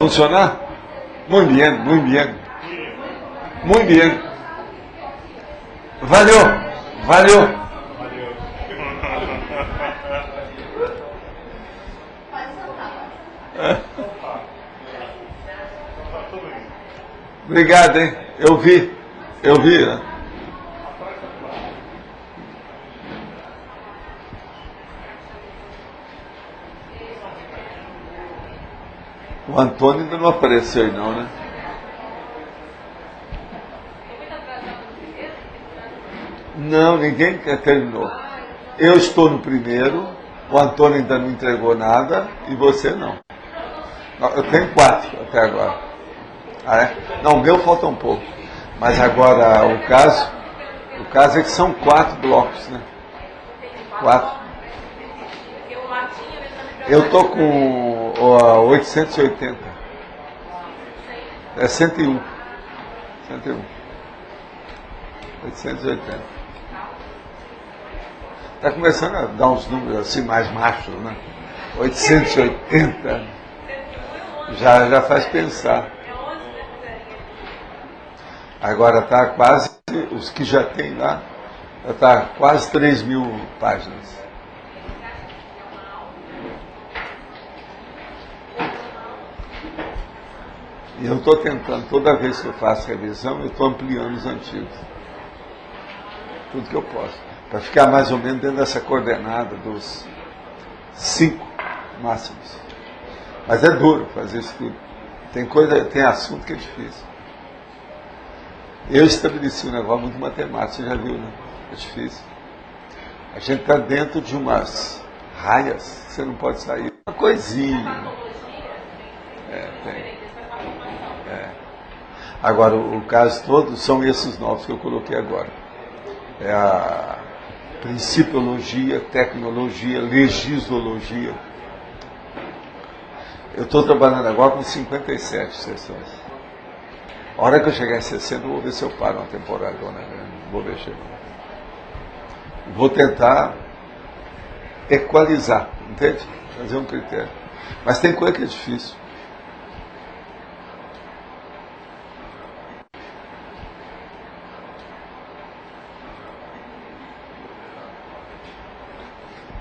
¿Funciona? Muy bien, muy bien. Muy bien. Valeu, valeu. Obrigado, hein? Eu vi, né? O Antônio ainda não apareceu aí não, né? Não, ninguém terminou. Eu estou no primeiro, o Antônio ainda não entregou nada e você não. Eu tenho 4 até agora. Ah, é? Não, o meu falta um pouco. Mas agora o caso é que são 4 blocos, né? 4. Eu estou com 880. É 101. 101. 880. Está começando a dar uns números assim mais machos, né? 880. Já faz pensar. Agora está quase, os que já tem lá, está quase 3.000 páginas. E eu estou tentando, toda vez que eu faço revisão, eu estou ampliando os antigos. Tudo que eu posso. Para ficar mais ou menos dentro dessa coordenada dos 5 máximos. Mas é duro fazer isso tudo. Tem assunto que é difícil. Eu estabeleci um negócio muito matemático, você já viu, né? É difícil. A gente está dentro de umas raias, você não pode sair. Uma coisinha. Tem. Agora, o caso todo são esses novos que eu coloquei agora. É a principiologia, tecnologia, legislologia. Eu estou trabalhando agora com 57 sessões. A hora que eu chegar em 60, eu vou ver se eu paro uma temporada, né? Não vou mexer. Vou tentar equalizar, entende? Fazer um critério. Mas tem coisa que é difícil.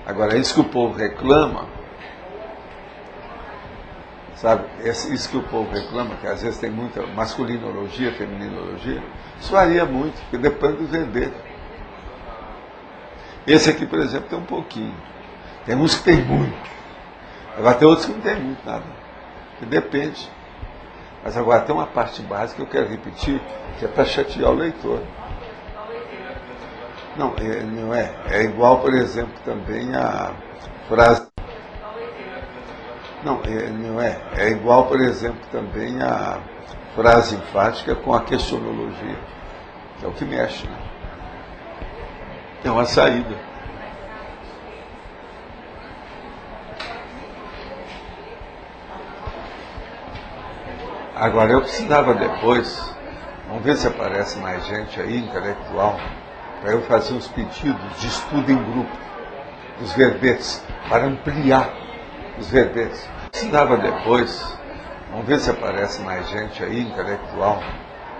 Agora, isso que o povo reclama, sabe? Isso que o povo reclama, que às vezes tem muita masculinologia, femininologia, isso varia muito, porque depende do vender. Esse aqui, por exemplo, tem um pouquinho. Tem uns que tem muito. Agora tem outros que não tem muito nada. Que depende. Mas agora tem uma parte básica que eu quero repetir, que é para chatear o leitor. Não é. É igual, por exemplo, também a frase. Não é. É igual, por exemplo, também a frase enfática com a questionologia. Que é o que mexe, né? É uma saída. Agora, eu precisava depois, vamos ver se aparece mais gente aí, intelectual, para eu fazer uns pedidos de estudo em grupo, dos verbetes, para ampliar os verbetes. Precisava depois, vamos ver se aparece mais gente aí, intelectual,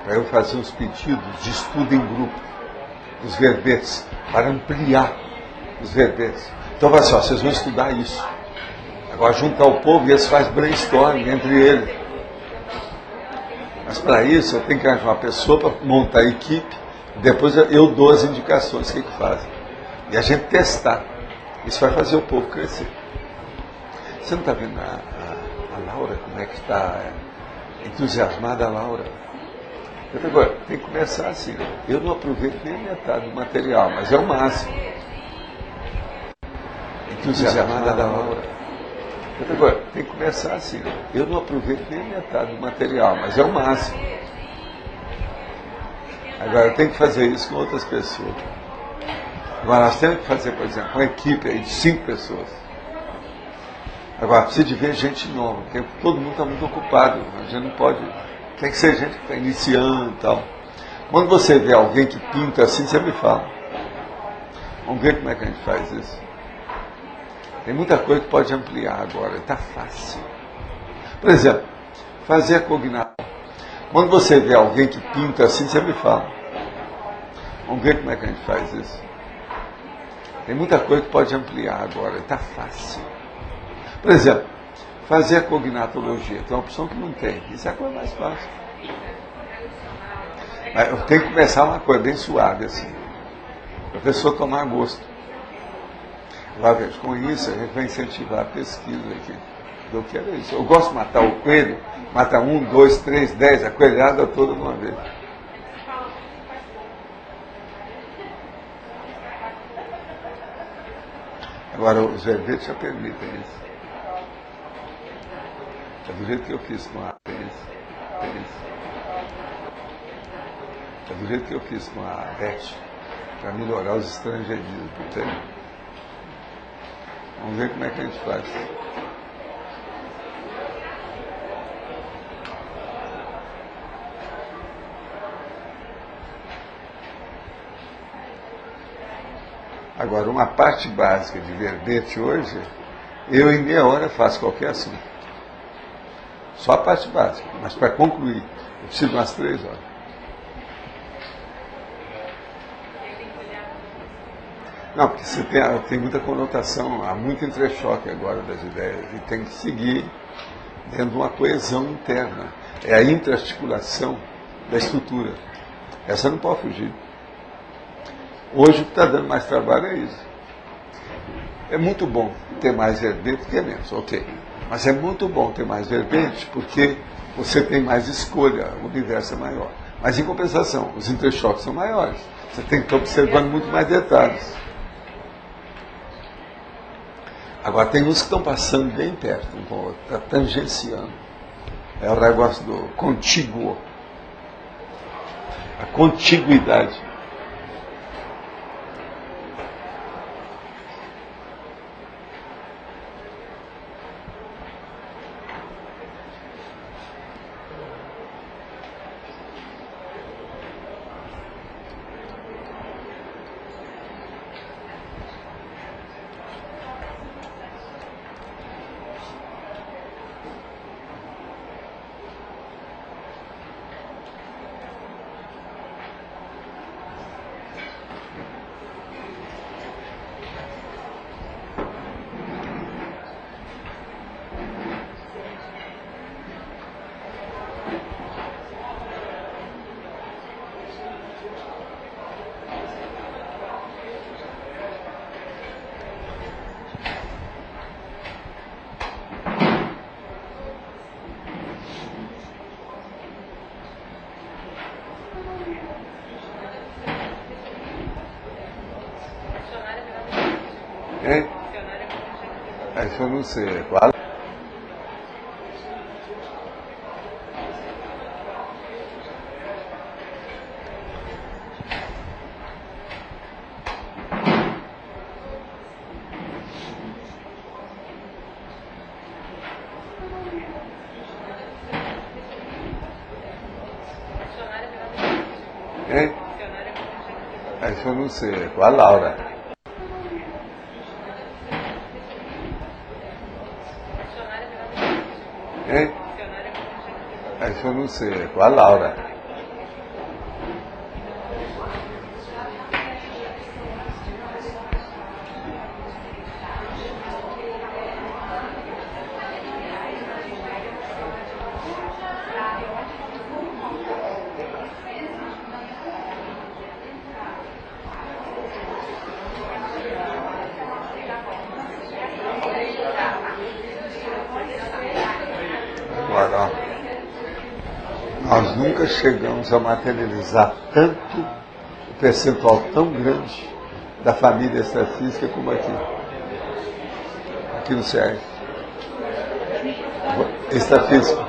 para eu fazer uns pedidos de estudo em grupo, dos verbetes, para ampliar os verbetes. Então, vai só, vocês vão estudar isso. Agora, juntar o povo e eles fazem brainstorming entre eles. Mas, para isso, eu tenho que arranjar uma pessoa para montar a equipe, depois eu dou as indicações, o que fazem. E a gente testar. Isso vai fazer o povo crescer. Você não está vendo a Laura, como é que está entusiasmada a Laura? Agora, tem que começar assim. Eu não aproveito nem a metade do material, mas é o máximo. Entusiasmada da Laura. Agora, tem que começar assim. Eu não aproveito nem a metade do material, mas é o máximo. Agora, eu tenho que fazer isso com outras pessoas. Agora, nós temos que fazer, por exemplo, uma equipe aí de 5 pessoas. Agora, precisa de ver gente nova, porque todo mundo está muito ocupado. A gente não pode... Tem que ser gente que está iniciando e tal. Quando você vê alguém que pinta assim, você me fala. Vamos ver como é que a gente faz isso. Tem muita coisa que pode ampliar agora, está fácil. Por exemplo, fazer a cognação. Quando você vê alguém que pinta assim, você me fala. Vamos ver como é que a gente faz isso. Tem muita coisa que pode ampliar agora, está fácil. Por exemplo, fazer a cognatologia, tem uma opção que não tem. Isso é a coisa mais fácil. Mas eu tenho que começar uma coisa bem suave assim. Para a pessoa tomar gosto. Lá, veja, com isso a gente vai incentivar a pesquisa aqui. Eu quero isso. Eu gosto de matar o coelho, mata 1, 2, 3, 10, a coelhada toda de uma vez. Agora, os verbetes já permitem isso. É do jeito que eu fiz com a É do jeito que eu fiz com a Beth, para melhorar os estrangeirismos, entende? Vamos ver como é que a gente faz. Agora, uma parte básica de verbete hoje, eu em meia hora faço qualquer assunto. Só a parte básica, mas para concluir, eu preciso de umas 3 horas. Não, porque você tem muita conotação, há muito entrechoque agora das ideias, e tem que seguir dentro de uma coesão interna. É a intraarticulação da estrutura. Essa não pode fugir. Hoje o que está dando mais trabalho é isso. É muito bom ter mais verbete que menos, ok. Mas é muito bom ter mais verbete porque você tem mais escolha, o universo é maior. Mas em compensação, os entrechoques são maiores. Você tem que estar observando muito mais detalhes. Agora, tem uns que estão passando bem perto um com o outro, está tangenciando. É o negócio do contíguo. A contiguidade. Hein? Isso eu não sei. Qual? Hein? Isso eu não sei. Qual a Laura? Hein? Isso eu não sei. Qual a Laura? Agora, nós nunca chegamos a materializar tanto, o percentual tão grande da família extrafísica como aqui. Aqui no CERN. Extrafísica.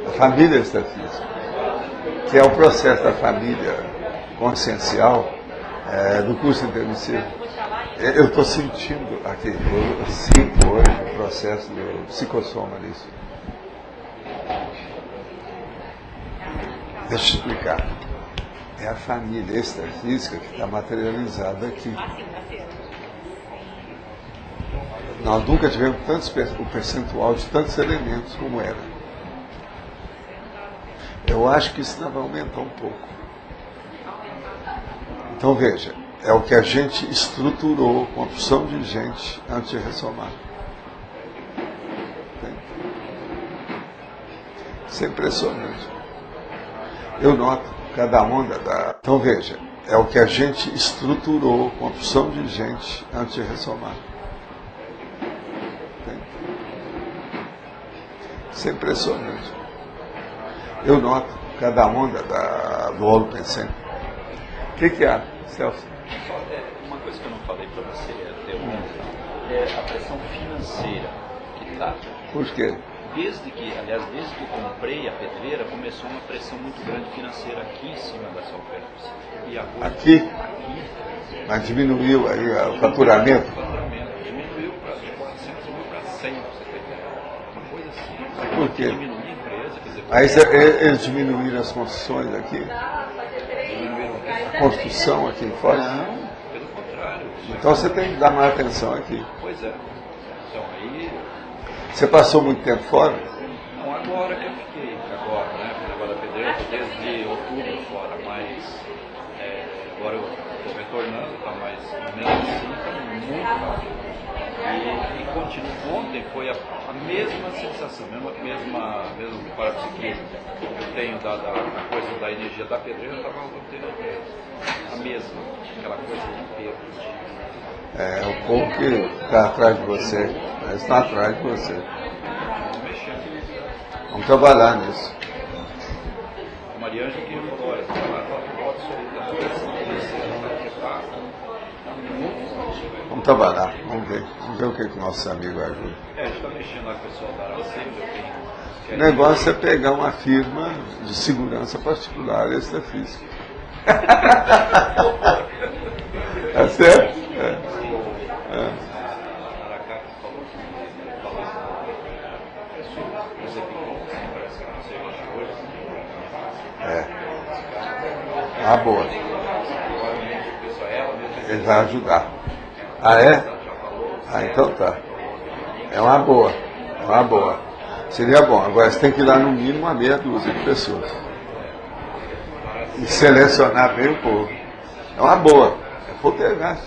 A família extrafísica. Que é o processo da família consciencial do curso intermissivo. Eu estou sentindo aqui, eu sinto hoje o processo do psicossoma nisso. Deixa eu explicar. É a família extrafísica que está materializada aqui. Nós nunca tivemos o percentual de tantos elementos como era. Eu acho que isso ainda vai aumentar um pouco. Então veja, é o que a gente estruturou com a opção de gente antes de ressomar. Isso é impressionante. Eu noto cada onda da... Então veja, é o que a gente estruturou com a opção de gente antes de ressomar. Isso é impressionante. Eu noto cada onda do holopensene. O que há, Celso? Uma coisa que eu não falei para você, é a pressão financeira que está. Por quê? Desde que eu comprei a pedreira, começou uma pressão muito grande financeira aqui em cima da Salperce. E agora, aqui? Mas diminuiu aí o faturamento? O faturamento diminuiu para 400 mil para 100, pra você ter ideia. Uma coisa assim. Por quê? Diminuiu a empresa, quer dizer... Aí eles diminuíram as construções aqui? A construção aqui em fora? Não, pelo contrário. Então você tem que dar mais atenção aqui. Pois é. Então aí... Você passou muito tempo fora? Não, agora que eu fiquei, né? Agora da pedreira, desde outubro fora, mas agora eu estou retornando, tá, mas mesmo assim está muito rápido. E continuo. Ontem foi a mesma sensação, mesmo parapsiquismo que eu tenho da coisa da energia da pedreira, eu estava tendo a mesma, aquela coisa de peso. É o povo que está atrás de você, mas está atrás de você. Vamos trabalhar nisso. A Mariângela que falou, olha, vamos trabalhar, vamos ver o que nossos amigos ajudam. A gente está mexendo lá com o pessoal da Aracema, o negócio é pegar uma firma de segurança particular extrafísica. Tá certo? Ah, boa. Ele vai ajudar. Ah, é? Ah, então tá. É uma boa. Seria bom. Agora você tem que ir lá no mínimo uma meia dúzia de pessoas. E selecionar bem o povo. É uma boa. É poltergeist.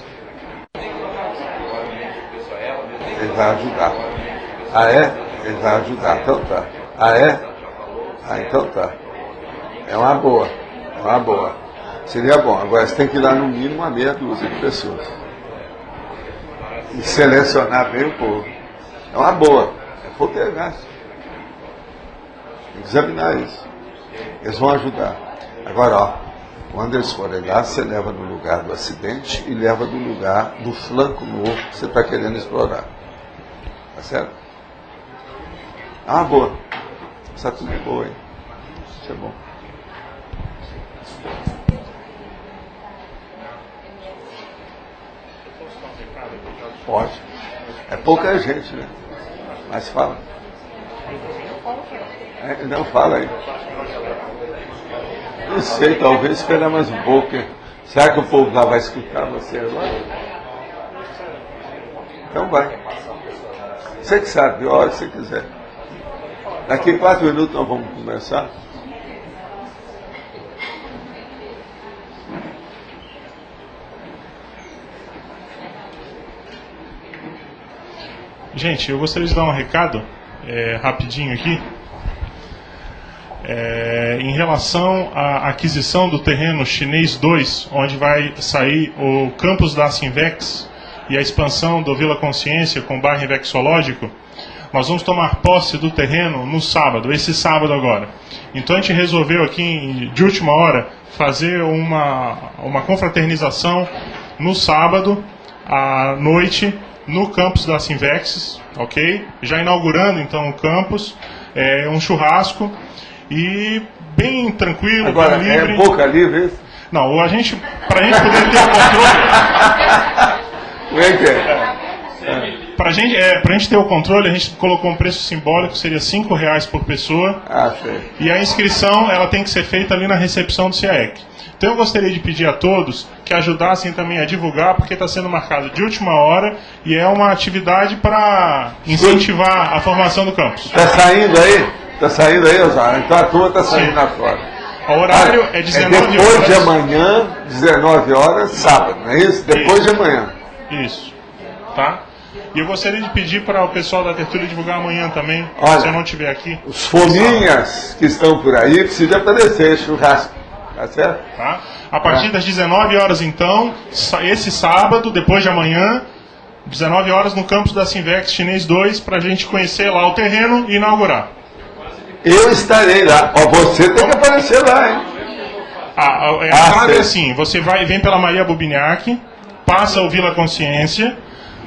Ele vai ajudar. Ah, é? Ele vai ajudar. Então tá. Ah, é? Ah, então tá. É uma boa. Seria bom. Agora você tem que ir lá no mínimo uma meia dúzia de pessoas. E selecionar bem o povo. É uma boa. É poltergeist. Tem que examinar isso. Eles vão ajudar. Agora, ó, quando eles forem lá, você leva no lugar do acidente e leva do lugar do flanco novo que você está querendo explorar. Tá certo? Ah, boa. Essa tudo é boa, hein? Isso é bom. Pode. É pouca gente, né? Mas fala. Não, fala aí. Não sei, talvez esperar mais um pouco. Será que o povo lá vai escutar você agora? Então vai. Você que sabe, a hora que você quiser. Daqui 4 minutos nós vamos conversar. Gente, eu gostaria de dar um recado rapidinho aqui. Em relação à aquisição do terreno chinês 2, onde vai sair o campus da Sinvex e a expansão do Vila Consciência com bairro infectológico, nós vamos tomar posse do terreno no sábado, esse sábado agora. Então a gente resolveu aqui, de última hora, fazer uma confraternização no sábado, à noite, no campus da Sinvex, ok? Já inaugurando então o campus, um churrasco, e bem tranquilo, agora, bem livre. É boca livre isso? Não, pra gente poder ter o controle... Como é que é? Pra gente ter o controle, a gente colocou um preço simbólico, seria R$5 por pessoa. Ah, sei. E a inscrição ela tem que ser feita ali na recepção do CIAEC. Então eu gostaria de pedir a todos que ajudassem também a divulgar, porque está sendo marcado de última hora e é uma atividade para incentivar a formação do campus. Está saindo aí? Está saindo aí, Osório? Então a turma está saindo lá fora. O horário é 19 horas. Depois de amanhã, 19 horas, sábado, não é isso? Depois de amanhã. Isso. Tá? E eu gostaria de pedir para o pessoal da tertúlia divulgar amanhã também, olha, se eu não estiver aqui. Os fominhas que estão por aí precisam aparecer, churrasco. Tá certo? Tá? A partir das 19 horas, então, esse sábado, depois de amanhã, 19 horas no campus da Sinvex Chinês 2, para a gente conhecer lá o terreno e inaugurar. Eu estarei lá. Ó, você tem que aparecer lá, hein? A entrada é assim, você vem pela Maria Bubiniak, passa o Vila Consciência,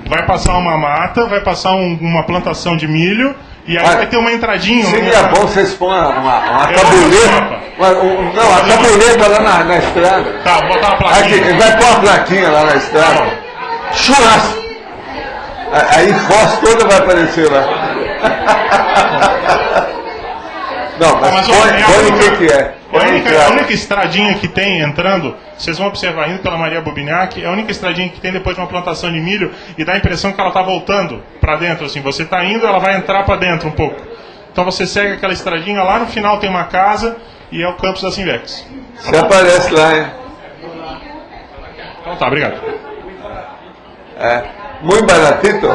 vai passar uma mata, vai passar uma plantação de milho, e aí vai ter uma entradinha. Seria bom vocês põem uma tabuleta. Não, a tabuleta lá na estrada. Tá, vou botar uma plaquinha. Aqui, vai pôr uma plaquinha lá na estrada. Churrasco. Aí Foz toda vai aparecer lá. Não, mas põe o que é. A única estradinha que tem entrando, vocês vão observar, indo pela Maria Bubiniak, é a única estradinha que tem depois de uma plantação de milho e dá a impressão que ela está voltando para dentro. Assim, você está indo, ela vai entrar para dentro um pouco. Então você segue aquela estradinha, lá no final tem uma casa e é o campus da Sinvex. Você aparece lá, hein? Então tá, obrigado. Muito baratito?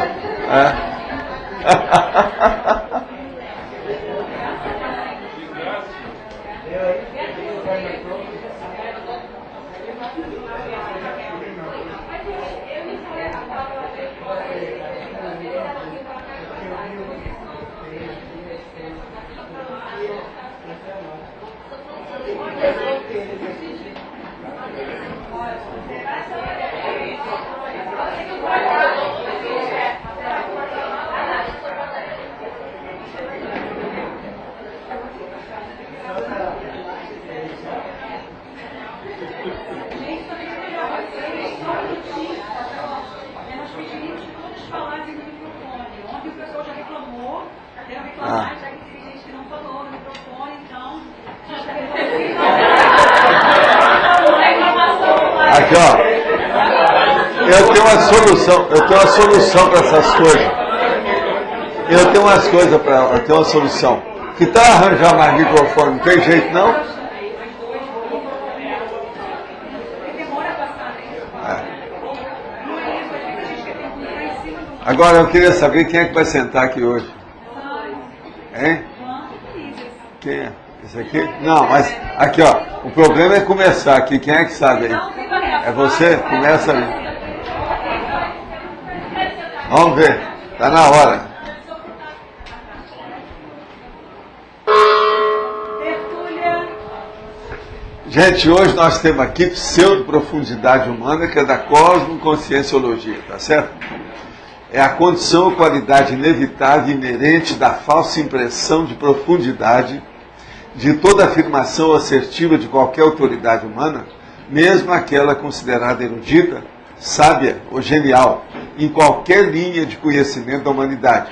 Aqui, ó. Eu tenho uma solução para essas coisas. Eu tenho uma solução. Que tal arranjar mais microfone? Não tem jeito, não? Agora eu queria saber quem é que vai sentar aqui hoje. Hein? Quem é? Esse aqui? Não, mas aqui, ó. O problema é começar aqui. Quem é que sabe aí? É você? Começa aí. Vamos ver. Está na hora. Gente, hoje nós temos aqui pseudo-profundidade humana, que é da cosmoconscienciologia, tá certo? É a condição ou qualidade inevitável e inerente da falsa impressão de profundidade de toda afirmação assertiva de qualquer autoridade humana, mesmo aquela considerada erudita, sábia ou genial, em qualquer linha de conhecimento da humanidade,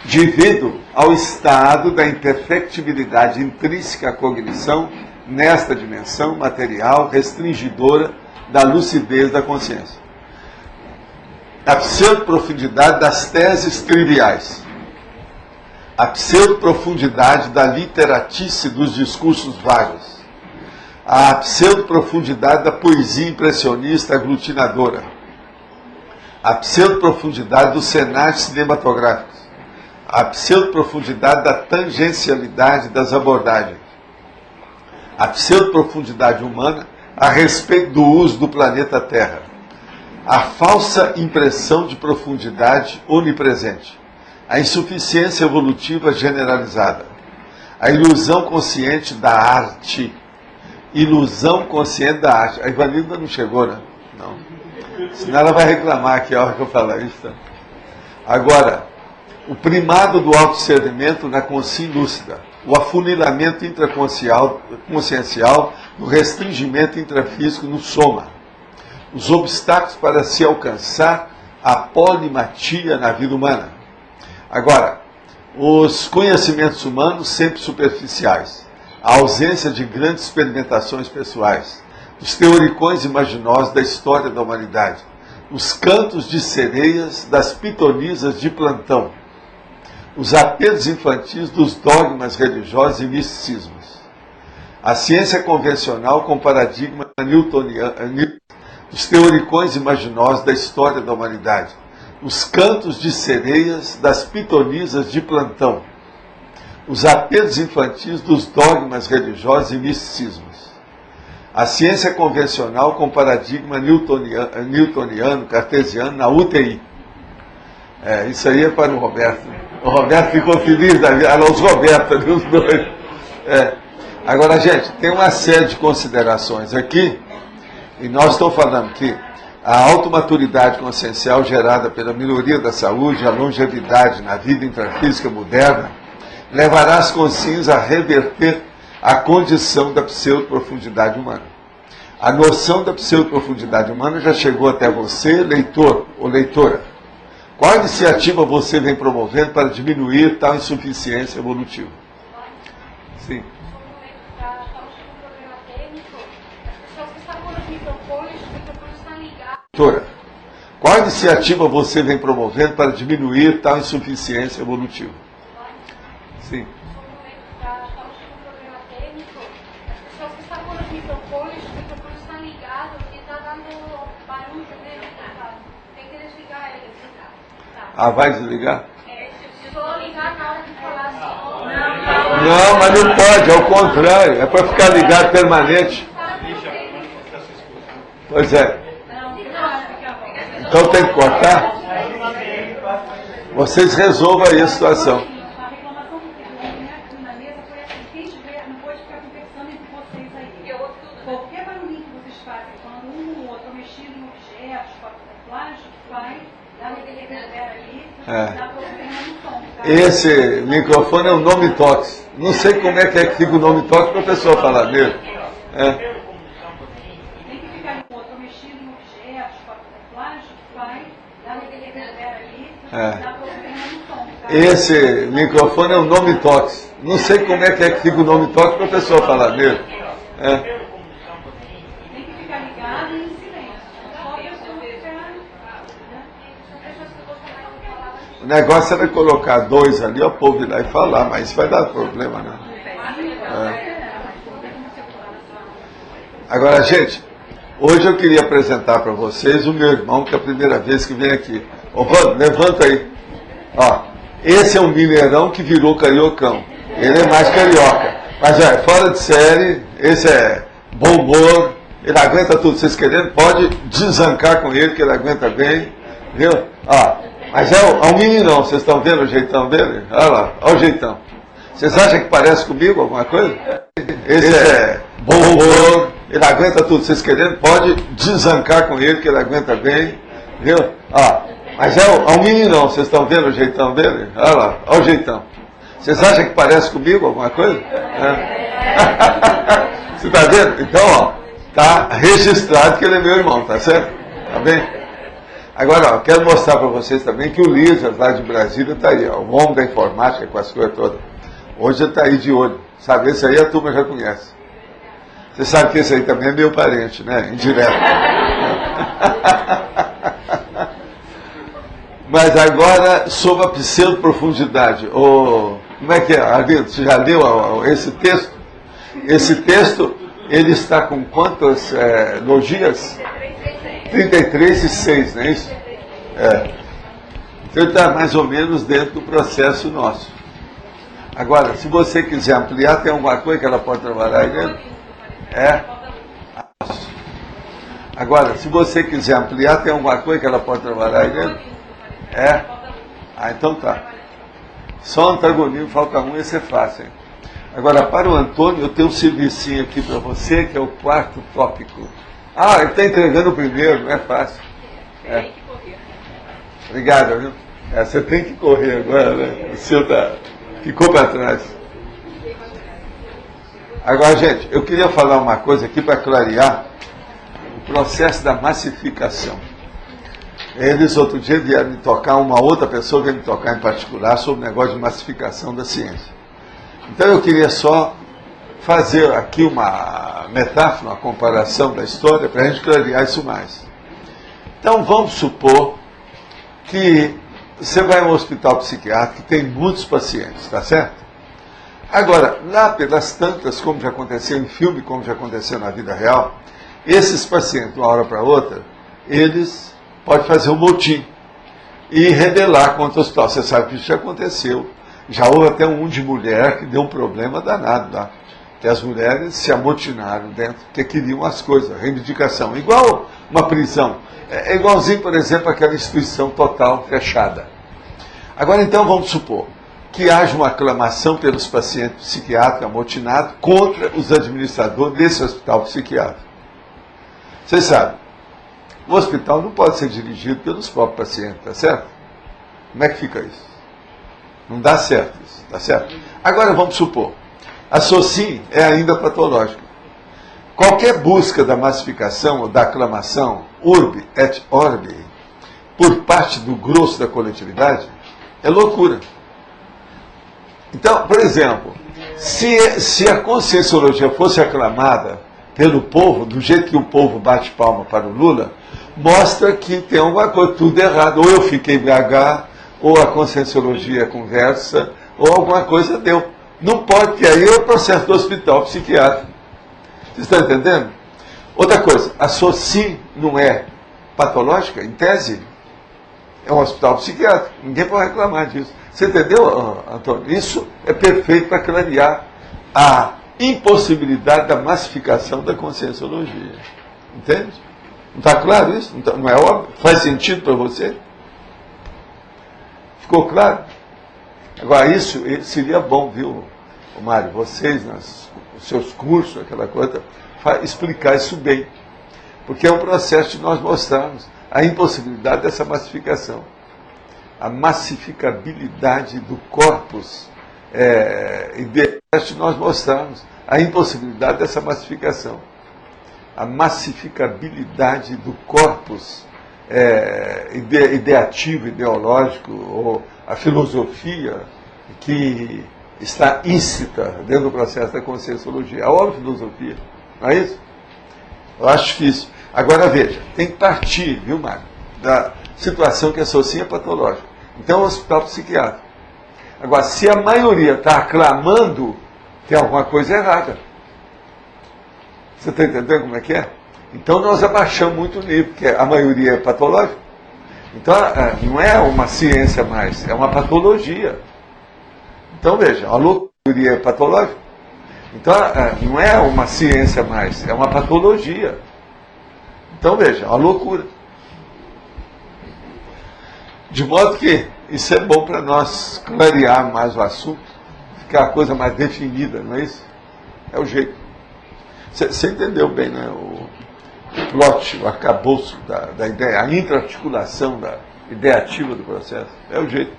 devido ao estado da imperfectibilidade intrínseca à cognição nesta dimensão material restringidora da lucidez da consciência. A pseudo-profundidade das teses triviais, a pseudo-profundidade da literatice dos discursos vagos, a pseudo-profundidade da poesia impressionista aglutinadora, a pseudo-profundidade dos cenários cinematográficos, a pseudo-profundidade da tangencialidade das abordagens, a pseudo-profundidade humana a respeito do uso do planeta Terra, a falsa impressão de profundidade onipresente, a insuficiência evolutiva generalizada, a ilusão consciente da arte, ilusão consciente da arte. A Ivanilda não chegou, né? Não. Senão ela vai reclamar aqui a hora que eu falar isso. Tá? Agora, o primado do autodiscernimento na consciência lúcida, o afunilamento intraconsciencial no restringimento intrafísico no soma, os obstáculos para se alcançar a polimatia na vida humana. Agora, os conhecimentos humanos sempre superficiais, a ausência de grandes experimentações pessoais, os teoricões imaginosos da história da humanidade, os cantos de sereias das pitonisas de plantão, os apelos infantis dos dogmas religiosos e misticismos. A ciência convencional com paradigma newtoniano dos teoricões imaginosos da história da humanidade. Os cantos de sereias das pitonisas de plantão. Os apelos infantis dos dogmas religiosos e misticismos. A ciência convencional com paradigma newtoniano, cartesiano, na UTI. Isso aí é para o Roberto. O Roberto ficou feliz da vida. Os Roberto, os dois. Agora, gente, tem uma série de considerações aqui, e nós estamos falando que a automaturidade consciencial gerada pela melhoria da saúde, a longevidade na vida intrafísica moderna, levará as consciências a reverter a condição da pseudo-profundidade humana. A noção da pseudo-profundidade humana já chegou até você, leitor ou leitora. Qual iniciativa você vem promovendo para diminuir tal insuficiência evolutiva? Sim. Leitora, qual iniciativa você vem promovendo para diminuir tal insuficiência evolutiva? Sim. Vai desligar? Não, mas não pode, ao contrário, é para ficar ligado permanente. Pois é. Então tem que cortar? Vocês resolvam aí a situação. A reclamação na mesa foi assim, quem tiver, não pode ficar conversando entre vocês aí. Qualquer barulhinho que vocês fazem, quando um ou outro mexido em objetos, plágio, vai dar uma reverbera ali, dá para o tom. Esse microfone é um nome tox. Não sei como é que fica o nome tox para a pessoa falar nele. Tem que ficar um outro mexido em objetos, plágio, vai dar uma reverbera ali, dá para o tom. Esse microfone é um nome tox. Não sei como é que fica o nome tox para a pessoa falar nele. Tem que ficar ligado e em silêncio. Só a pessoa ficar. O negócio era colocar dois ali, o povo ir lá e falar, mas isso vai dar problema, né? Agora, gente, hoje eu queria apresentar para vocês o meu irmão, que é a primeira vez que vem aqui. Ô, Vando, levanta aí. Ó, esse é um mineirão que virou cariocão. Ele é mais carioca. Mas é fora de série, esse é bom humor, ele aguenta tudo. Vocês querendo, pode desancar com ele, que ele aguenta bem. Viu? Ó, mas é um meninão, vocês estão vendo o jeitão dele? Olha lá, olha o jeitão. Vocês acham que parece comigo alguma coisa? Esse é bom humor, ele aguenta tudo. Vocês querendo, pode desancar com ele, que ele aguenta bem. Viu? Ó, mas é um meninão, vocês estão vendo o jeitão dele? Olha lá, olha o jeitão. Vocês acham que parece comigo alguma coisa? Você está vendo? Então, ó, tá registrado que ele é meu irmão, tá certo? Tá bem? Agora, ó, quero mostrar para vocês também que o Lígias, lá de Brasília, está aí, ó, o homem da informática com as coisas todas. Hoje ele está aí de olho. Sabe, esse aí a turma já conhece. Você sabe que esse aí também é meu parente, né? Indireto. Mas agora, sobre a pseudo-profundidade. Como é que é, Arlindo? Você já leu esse texto? Esse texto, ele está com quantas logias? 33 e 6, não é isso? Então ele está mais ou menos dentro do processo nosso. Agora, se você quiser ampliar, tem alguma coisa que ela pode trabalhar aí dentro? Agora, se você quiser ampliar, tem alguma coisa que ela pode trabalhar aí dentro? Então tá. Só antagonismo, falta um, esse é fácil, hein? Agora, para o Antônio, eu tenho um servicinho aqui para você, que é o quarto tópico. Ele está entregando o primeiro, não é fácil. Obrigado, viu? Você tem que correr agora, né? O seu ficou para trás. Agora, gente, eu queria falar uma coisa aqui para clarear o processo da massificação. Eles, outro dia, vieram me tocar, uma outra pessoa veio me tocar em particular sobre o negócio de massificação da ciência. Então eu queria só fazer aqui uma metáfora, uma comparação da história, para a gente clarear isso mais. Então vamos supor que você vai a um hospital psiquiátrico que tem muitos pacientes, tá certo? Agora, lá pelas tantas, como já aconteceu em filme, como já aconteceu na vida real, esses pacientes, de uma hora para outra, eles podem fazer um motim e rebelar contra o hospital. Você sabe que isso já aconteceu. Já houve até um de mulher que deu um problema danado lá. Que as mulheres se amotinaram dentro, porque queriam as coisas, reivindicação. Igual uma prisão. É igualzinho, por exemplo, aquela instituição total fechada. Agora, então, vamos supor que haja uma aclamação pelos pacientes psiquiátricos amotinados contra os administradores desse hospital psiquiátrico. Vocês sabem, o hospital não pode ser dirigido pelos próprios pacientes, tá certo? Como é que fica isso? Não dá certo isso, tá certo? Agora, vamos supor, a SOCIM é ainda patológica. Qualquer busca da massificação ou da aclamação, urbi et orbi, por parte do grosso da coletividade, é loucura. Então, por exemplo, se a conscienciologia fosse aclamada pelo povo, do jeito que o povo bate palma para o Lula, mostra que tem alguma coisa tudo errado. Ou eu fiquei BH, ou a conscienciologia conversa, ou alguma coisa deu. Não pode, porque aí é o processo do hospital psiquiátrico. Vocês estão entendendo? Outra coisa, a SOCIM não é patológica, em tese? É um hospital psiquiátrico. Ninguém pode reclamar disso. Você entendeu, Antônio? Isso é perfeito para clarear a impossibilidade da massificação da conscienciologia. Entende? Não está claro isso? Não é óbvio? Faz sentido para você? Ficou claro? Agora, isso seria bom, viu, Mário? Vocês, nos seus cursos, aquela coisa, explicar isso bem. Porque é um processo de nós mostrarmos a impossibilidade dessa massificação. A massificabilidade do corpus, de nós mostrarmos a impossibilidade dessa massificação. A massificabilidade do corpus ideativo, ideológico, ou a filosofia que está íncita dentro do processo da conscienciologia. A obra filosofia, não é isso? Eu acho difícil. Agora veja, tem que partir, viu, Mário, da situação que a SOCIM é patológica. Então é um hospital psiquiátrico. Agora, se a maioria está aclamando, tem alguma coisa errada. Você está entendendo como é que é? Então nós abaixamos muito o nível, porque a maioria é patológica. Então não é uma ciência mais, é uma patologia. Então veja, a loucura é patológica. Então não é uma ciência mais, é uma patologia. Então veja, é uma loucura. De modo que isso é bom para nós clarear mais o assunto, ficar a coisa mais definida, não é isso? É o jeito. Você entendeu bem, né? O plot, o arcabouço da ideia, a intra-articulação da ideativa do processo. É o jeito.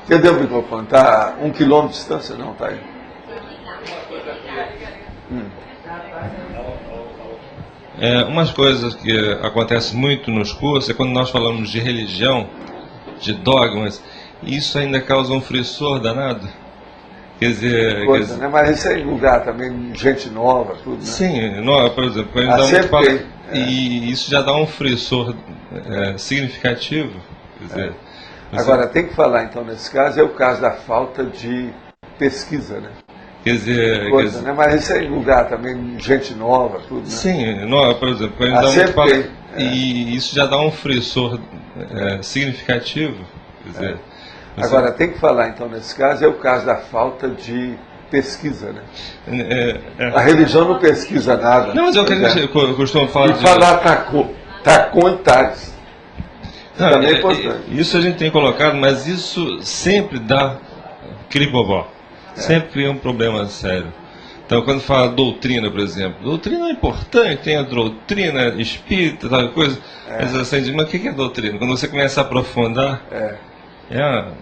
Entendeu o microfone? Está a 1 quilômetro de distância? Não, está aí. Umas coisas que acontecem muito nos cursos é quando nós falamos de religião, de dogmas, isso ainda causa um frisson danado. Quer dizer, coisa, né? Mas isso é em lugar também, gente nova, tudo, né? Sim, por exemplo, quando a gente fala, e isso já dá um frisson significativo. Quer dizer, agora, tem que falar, então, nesse caso, é o caso da falta de pesquisa, né? Quer dizer, coisa, né? Mas isso é em lugar também, gente nova, tudo, né? Sim, por exemplo, quando a gente fala, e isso já dá um frisson significativo. Quer dizer, agora, tem que falar, então, nesse caso, é o caso da falta de pesquisa, né? A religião não pesquisa nada. Não, mas é o que a gente costuma falar. E falar tacou em Tales. Também é importante. Isso a gente tem colocado, mas isso sempre dá cribobó. Sempre cria um problema sério. Então, quando fala doutrina, por exemplo, doutrina é importante, tem a doutrina espírita, tal coisa. Mas assim, mas o que é doutrina? Quando você começa a aprofundar.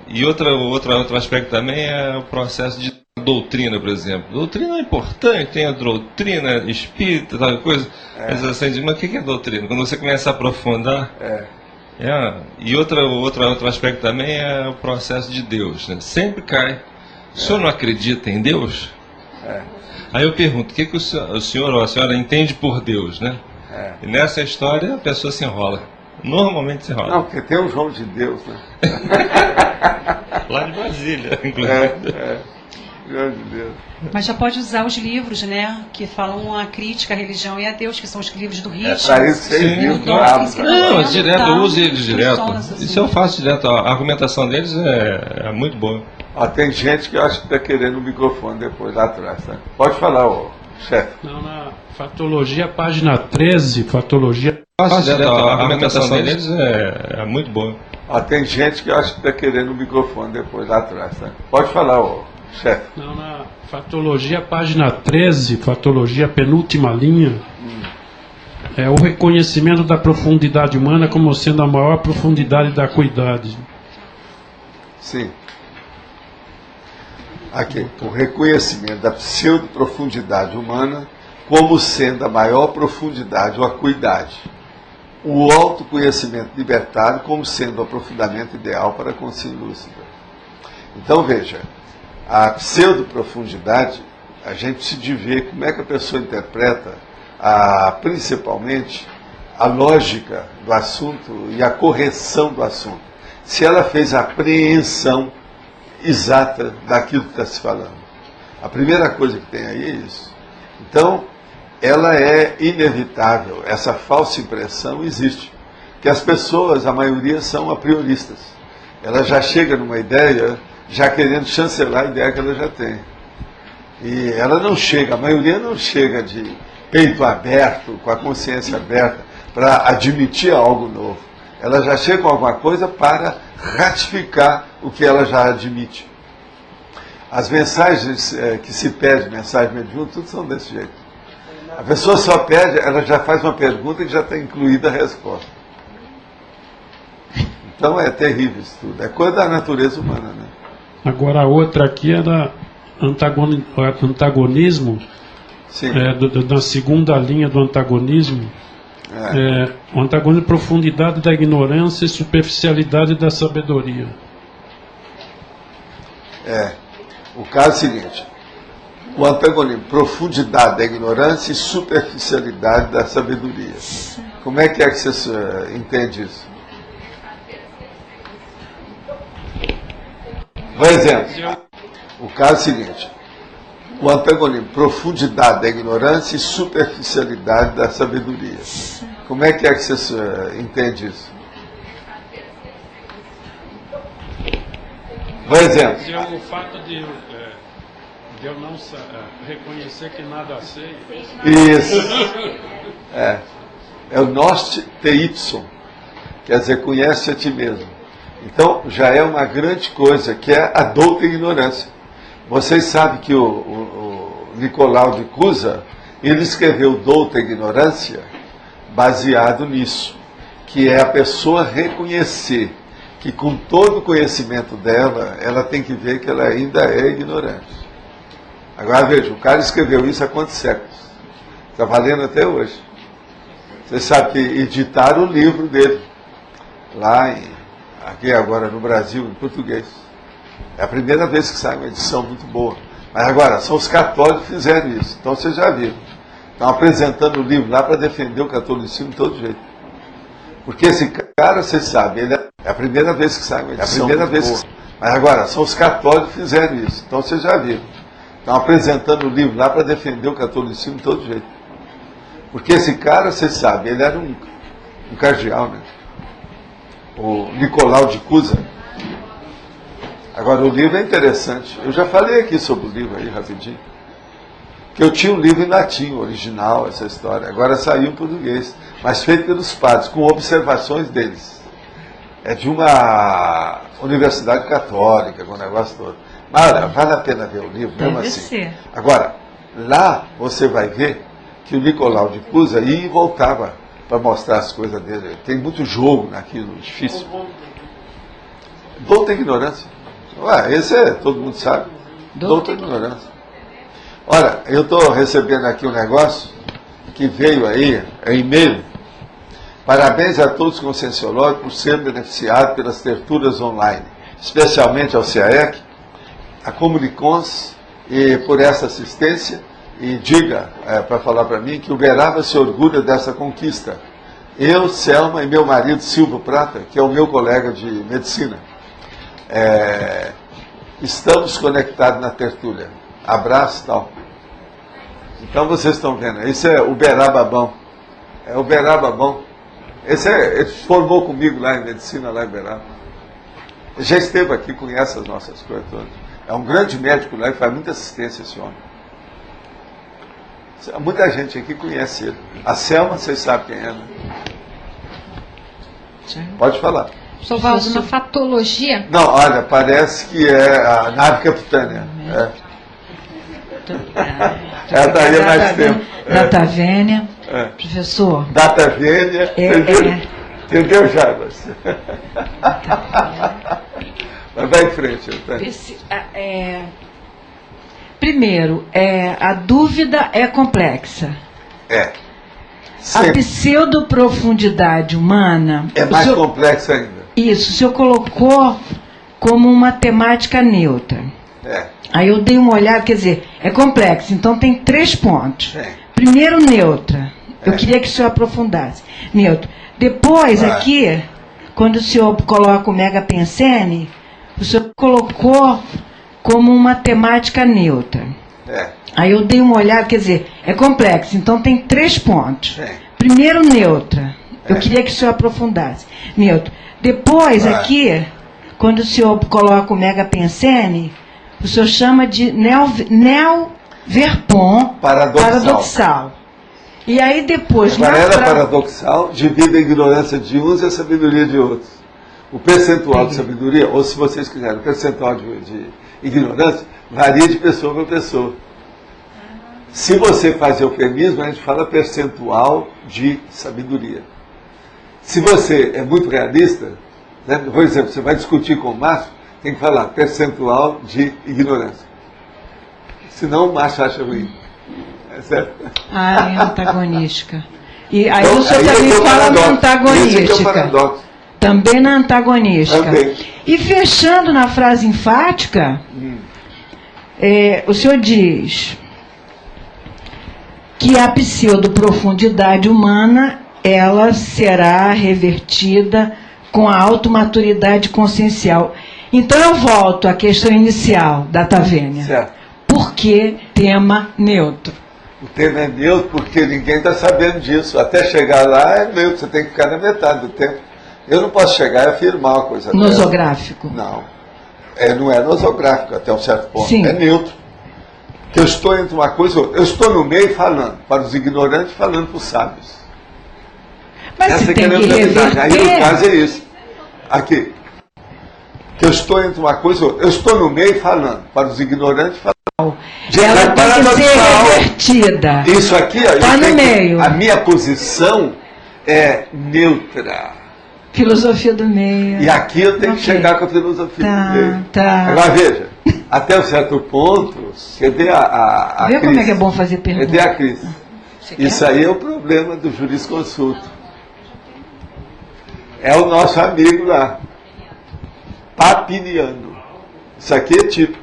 E outro aspecto também é o processo de doutrina, por exemplo. Doutrina é importante, tem a doutrina espírita, tal coisa. Mas assim, mas o que é doutrina? Quando você começa a aprofundar. E outro aspecto também é o processo de Deus, né? Sempre cai. O senhor não acredita em Deus? Aí eu pergunto, o que o senhor ou a senhora entende por Deus, né? E nessa história a pessoa se enrola. Normalmente se enrola. Não, porque tem o João de Deus, né? Lá de Brasília, inclusive. João de Deus. Mas já pode usar os livros, né? Que falam a crítica à religião e a Deus, que são os livros do Richard. Para isso tem livro, claro. Não, mas direto, eu uso eles direto. Assim. Isso eu faço direto. A argumentação deles é muito boa. Ó, tem gente que eu acho que está querendo o microfone depois, lá atrás. Tá? Pode falar, chefe. Não, na Fatologia, página 13, Fatologia... Faço direto, a argumentação deles é muito boa. Ó, tem gente que eu acho que está querendo o microfone depois, lá atrás. Tá? Pode falar, chefe. Não, na Fatologia, página 13, Fatologia, penúltima linha, é o reconhecimento da profundidade humana como sendo a maior profundidade da acuidade. Sim. Aqui, o reconhecimento da pseudo-profundidade humana como sendo a maior profundidade ou acuidade. O autoconhecimento libertário como sendo o aprofundamento ideal para a consciência lúcida. Então, veja, a pseudo-profundidade, a gente precisa de ver como é que a pessoa interpreta, principalmente, a lógica do assunto e a correção do assunto. Se ela fez a apreensão exata daquilo que está se falando. A primeira coisa que tem aí é isso. Então, ela é inevitável, essa falsa impressão existe. Que as pessoas, a maioria, são a prioristas. Ela já chega numa ideia, já querendo chancelar a ideia que ela já tem. E ela não chega, a maioria não chega de peito aberto, com a consciência aberta, para admitir algo novo. Ela já chega com alguma coisa para ratificar o que ela já admite. As mensagens que se pede, mensagem mediúnica, tudo são desse jeito. A pessoa só pede, ela já faz uma pergunta e já está incluída a resposta. Então é terrível isso tudo. É coisa da natureza humana, né? Agora a outra aqui era antagonismo, na segunda linha do antagonismo. O antagonismo, profundidade da ignorância e superficialidade da sabedoria. O caso é o seguinte: o antagonismo, profundidade da ignorância e superficialidade da sabedoria. Como é que você entende isso? Por exemplo, o caso é o seguinte: o antagonismo, profundidade da ignorância e superficialidade da sabedoria. Como é que você entende isso? Por exemplo, o fato de eu não reconhecer que nada sei. Isso. É o nost tei, quer dizer, conhece a ti mesmo. Então, já é uma grande coisa, que é a douta ignorância. Vocês sabem que o Nicolau de Cusa, ele escreveu douta ignorância baseado nisso, que é a pessoa reconhecer que com todo o conhecimento dela, ela tem que ver que ela ainda é ignorante. Agora veja, o cara escreveu isso há quantos séculos? Está valendo até hoje. Você sabe que editaram o livro dele, aqui agora no Brasil, em português. É a primeira vez que sai uma edição muito boa. Mas agora, são os católicos que fizeram isso, então vocês já viram. Estão apresentando o livro lá para defender o catolicismo de todo jeito. Porque esse cara, vocês sabem, é a primeira vez que sai uma edição muito boa. Mas agora, são os católicos que fizeram isso, então vocês já viram. Estão apresentando o livro lá para defender o catolicismo de todo jeito. Porque esse cara, vocês sabem, ele era um cardeal, né? O Nicolau de Cusa. Agora, o livro é interessante. Eu já falei aqui sobre o livro aí, rapidinho. Que eu tinha um livro em latim, original, essa história. Agora saiu em português, mas feito pelos padres, com observações deles. É de uma universidade católica, com o negócio todo. Mas olha, vale a pena ver o livro, mesmo assim. Ser. Agora, lá você vai ver que o Nicolau de Cusa ia e voltava para mostrar as coisas dele. Tem muito jogo naquilo, difícil. Douta ignorância. Esse todo mundo sabe. Douta ignorância. Olha, eu estou recebendo aqui um negócio que veio aí, é e-mail. Parabéns a todos os conscienciológicos por serem beneficiados pelas tertulias online, especialmente ao CAEC, a Comunicons, e por essa assistência, e diga para falar para mim que Uberaba se orgulha dessa conquista. Eu, Selma e meu marido Silvio Prata, que é o meu colega de medicina, estamos conectados na tertúlia. Abraço e tal. Então vocês estão vendo, isso é Uberaba bom. É Uberaba bom. Ele formou comigo lá em medicina, lá em Uberaba. Ele já esteve aqui, conhece as nossas coisas todas. É um grande médico lá e faz muita assistência esse homem. Muita gente aqui conhece ele. A Selma, vocês sabem quem é, né? Pode falar. Sou Valdo, na fatologia? Não, olha, parece que é a nave capitânia. Ela daria mais tempo. Data Vênia, professor. Data Vênia, entendeu, Jarbas? Mas vai em frente. Primeiro, a dúvida é complexa. Sempre. A pseudoprofundidade humana... É mais complexa ainda. Isso, o senhor colocou como uma temática neutra. Aí eu dei uma olhada, quer dizer, é complexo, então tem 3 pontos. Primeiro, neutra. Eu queria que o senhor aprofundasse. Neutra. Depois, aqui, quando o senhor coloca o megapensene, o senhor colocou como uma temática neutra. Aí eu dei uma olhada, quer dizer, é complexo, então tem 3 pontos. Primeiro, neutra. Eu queria que o senhor aprofundasse. Neutra. Depois, aqui, quando o senhor coloca o megapensene, o senhor chama de neo-verpon paradoxal. E aí depois... A varela paradoxal divide a ignorância de uns e a sabedoria de outros. O percentual de sabedoria, ou se vocês quiserem, o percentual de ignorância, varia de pessoa para pessoa. Se você faz eufemismo, a gente fala percentual de sabedoria. Se você é muito realista, né, por exemplo, você vai discutir com o Márcio, tem que falar percentual de ignorância. Senão o Márcio acha ruim. É certo? É antagonística. E aí então, o senhor também fala na antagonística. Também na antagonística. Também. E fechando na frase enfática, o senhor diz que a pseudoprofundidade humana ela será revertida com a automaturidade consciencial. Então eu volto à questão inicial da Tavênia. Certo. Por que tema neutro? O tema é neutro porque ninguém está sabendo disso. Até chegar lá é neutro, você tem que ficar na metade do tempo. Eu não posso chegar e afirmar uma coisa dessa. Nosográfico? Não. Não é nosográfico até um certo ponto. Sim. É neutro. Que eu estou entre uma coisa e outra. Eu estou no meio falando para os ignorantes, falando para os sábios. Mas essa você é a tem que neutralidade. Aí reverter. no caso é isso. Aqui. Que eu estou entre uma coisa e outra. Eu estou no meio falando para os ignorantes, falando. Ela tem que ser revertida. Isso aqui, ó, tá no meio. A minha posição é neutra. Filosofia do meio. E aqui eu tenho que chegar com a filosofia do meio. Tá. Agora veja, até um certo ponto, cadê a Vê crise? como é que é bom fazer pergunta. Cadê a crise? Isso aí é o problema do jurisconsulto. É o nosso amigo lá, Papiniano. Isso aqui é típico.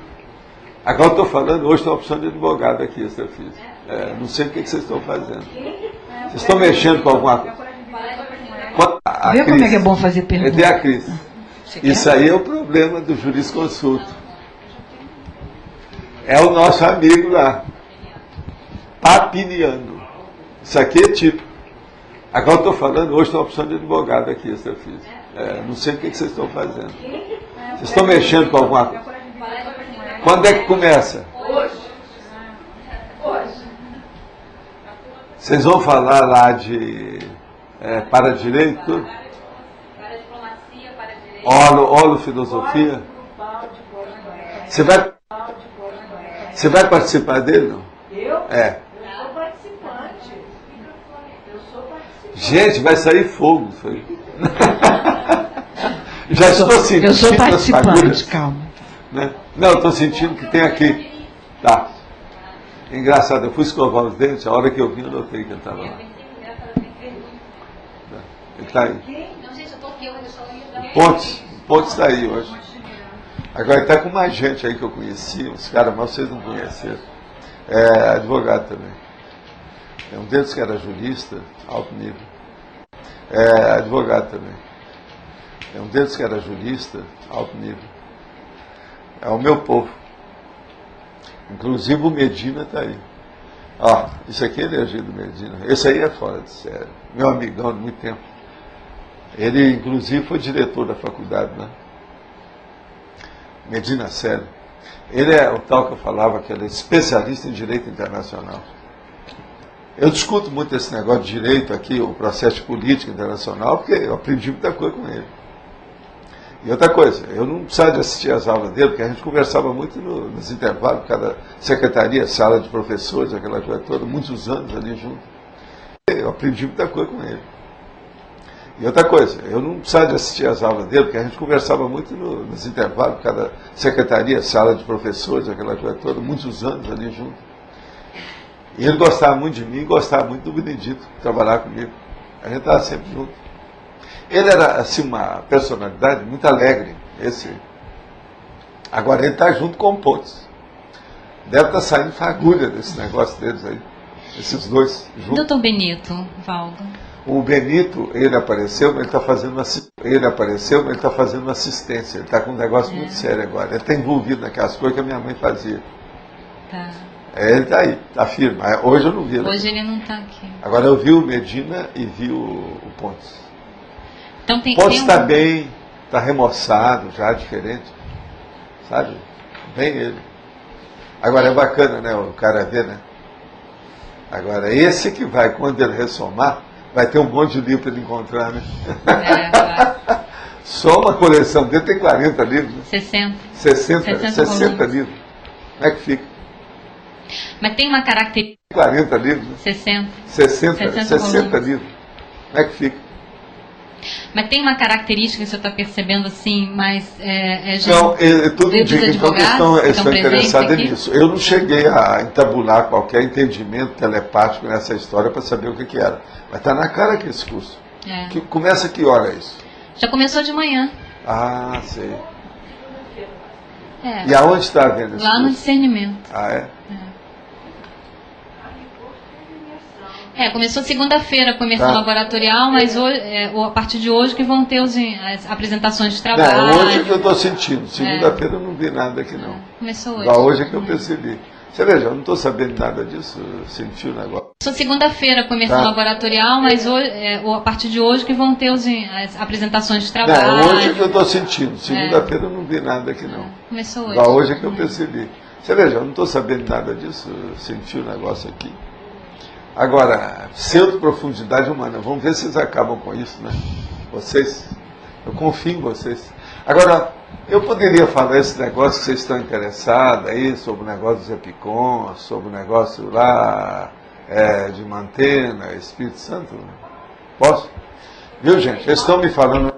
Agora eu estou falando, hoje tem uma opção de advogado aqui, essa eu fiz. Não sei o que vocês estão fazendo. Vocês estão mexendo com alguma coisa. Vê como é que é bom fazer pergunta. Cadê a crise? Isso aí é o problema do jurisconsulto. É o nosso amigo lá, Papiniano. Isso aqui é típico. Agora eu estou falando, hoje tem uma opção de advogado aqui, essa eu fiz. Não sei o que vocês estão fazendo. Vocês estão mexendo com alguma coisa. Quando é que começa? Hoje. Vocês vão falar lá de para-direito? Para-diplomacia, para-direito. Holofilosofia? Você vai participar dele, não? Eu? É. Eu sou participante. Gente, vai sair fogo isso aí. Já estou sentindo. Eu sou participante, calma. Né? Não, eu estou sentindo que tem aqui. Tá. Engraçado, eu fui escovar os dentes, a hora que eu vim eu notei que ele estava lá. Ele está aí. Pontes está aí hoje. Agora ele está com mais gente aí que eu conheci, os caras, mas vocês não conheceram. É advogado também. Um deles que era jurista, alto nível. É advogado também. Um deles que era jurista, alto nível. É o meu povo. Inclusive o Medina está aí. Ó, isso aqui é energia do Medina. Esse aí é fora de série. Meu amigão de muito tempo. Ele, inclusive, foi diretor da faculdade, né? Medina Célio. Ele é o tal que eu falava, que ele é especialista em direito internacional. Eu discuto muito esse negócio de direito aqui, o processo político internacional, porque eu aprendi muita coisa com ele. E outra coisa, eu não precisava de assistir às aulas dele, porque a gente conversava muito nos intervalos, cada secretaria, sala de professores, aquela coisa toda, muitos anos ali junto. Eu aprendi muita coisa com ele. E outra coisa, eu não precisava de assistir às aulas dele, porque a gente conversava muito nos intervalos, cada secretaria, sala de professores, aquela coisa toda, muitos anos ali junto. E ele gostava muito de mim e gostava muito do Benedito, trabalhar comigo. A gente estava sempre junto. Ele era, assim, uma personalidade muito alegre, esse. Agora ele está junto com o Pontes. Deve estar saindo fagulha desse negócio deles aí. Esses dois juntos. Doutor Benito, Valdo. O Benito, ele apareceu, mas ele está fazendo assistência. Ele está com um negócio muito sério agora. Ele está envolvido naquelas coisas que a minha mãe fazia. Tá. Ele está aí, está firme. Hoje eu não vi ele. Hoje ele não está aqui. Agora eu vi o Medina e vi o Pontes. Então tem, Pontes está bem, está remoçado, já diferente. Sabe? Bem ele. Agora é bacana, né? O cara ver, né? Agora, esse que vai, quando ele ressomar, vai ter um monte de livro para ele encontrar, né? Vai. Só uma coleção dele tem 40 livros. Né? 60 livros. Como é que fica? Mas tem uma característica. 40 livros. Né? 60 livros. Como é que fica? Mas tem uma característica que o senhor está percebendo assim, mas não, tudo indica então que estão interessados nisso. Eu não cheguei a entabular qualquer entendimento telepático nessa história para saber o que era. Mas está na cara que esse curso. Que começa que hora isso? Já começou de manhã. Ah, sei. E aonde está vendo isso? Lá no discernimento. Ah, é? Começou segunda-feira a começar laboratorial, mas hoje, a partir de hoje que vão ter as apresentações de trabalho. Não, hoje que eu estou sentindo. Segunda-feira eu não vi nada aqui, não. Começou hoje. Igual hoje é que eu percebi. Você veja, eu não estou sabendo nada disso, eu senti o negócio. Começou segunda-feira a começar laboratorial, mas hoje, a partir de hoje que vão ter as apresentações de trabalho. Não, hoje que eu estou sentindo. Segunda-feira eu não vi nada aqui, não. Começou hoje. Igual hoje é que eu percebi. Você veja, eu não estou sabendo nada disso, eu senti o negócio aqui. Agora, pseudo-profundidade humana, vamos ver se vocês acabam com isso, né? Vocês, eu confio em vocês. Agora, eu poderia falar esse negócio que vocês estão interessados aí, sobre o negócio dos Epicons, sobre o negócio lá de Mantena, Espírito Santo? Posso? Viu, gente? Eles estão me falando...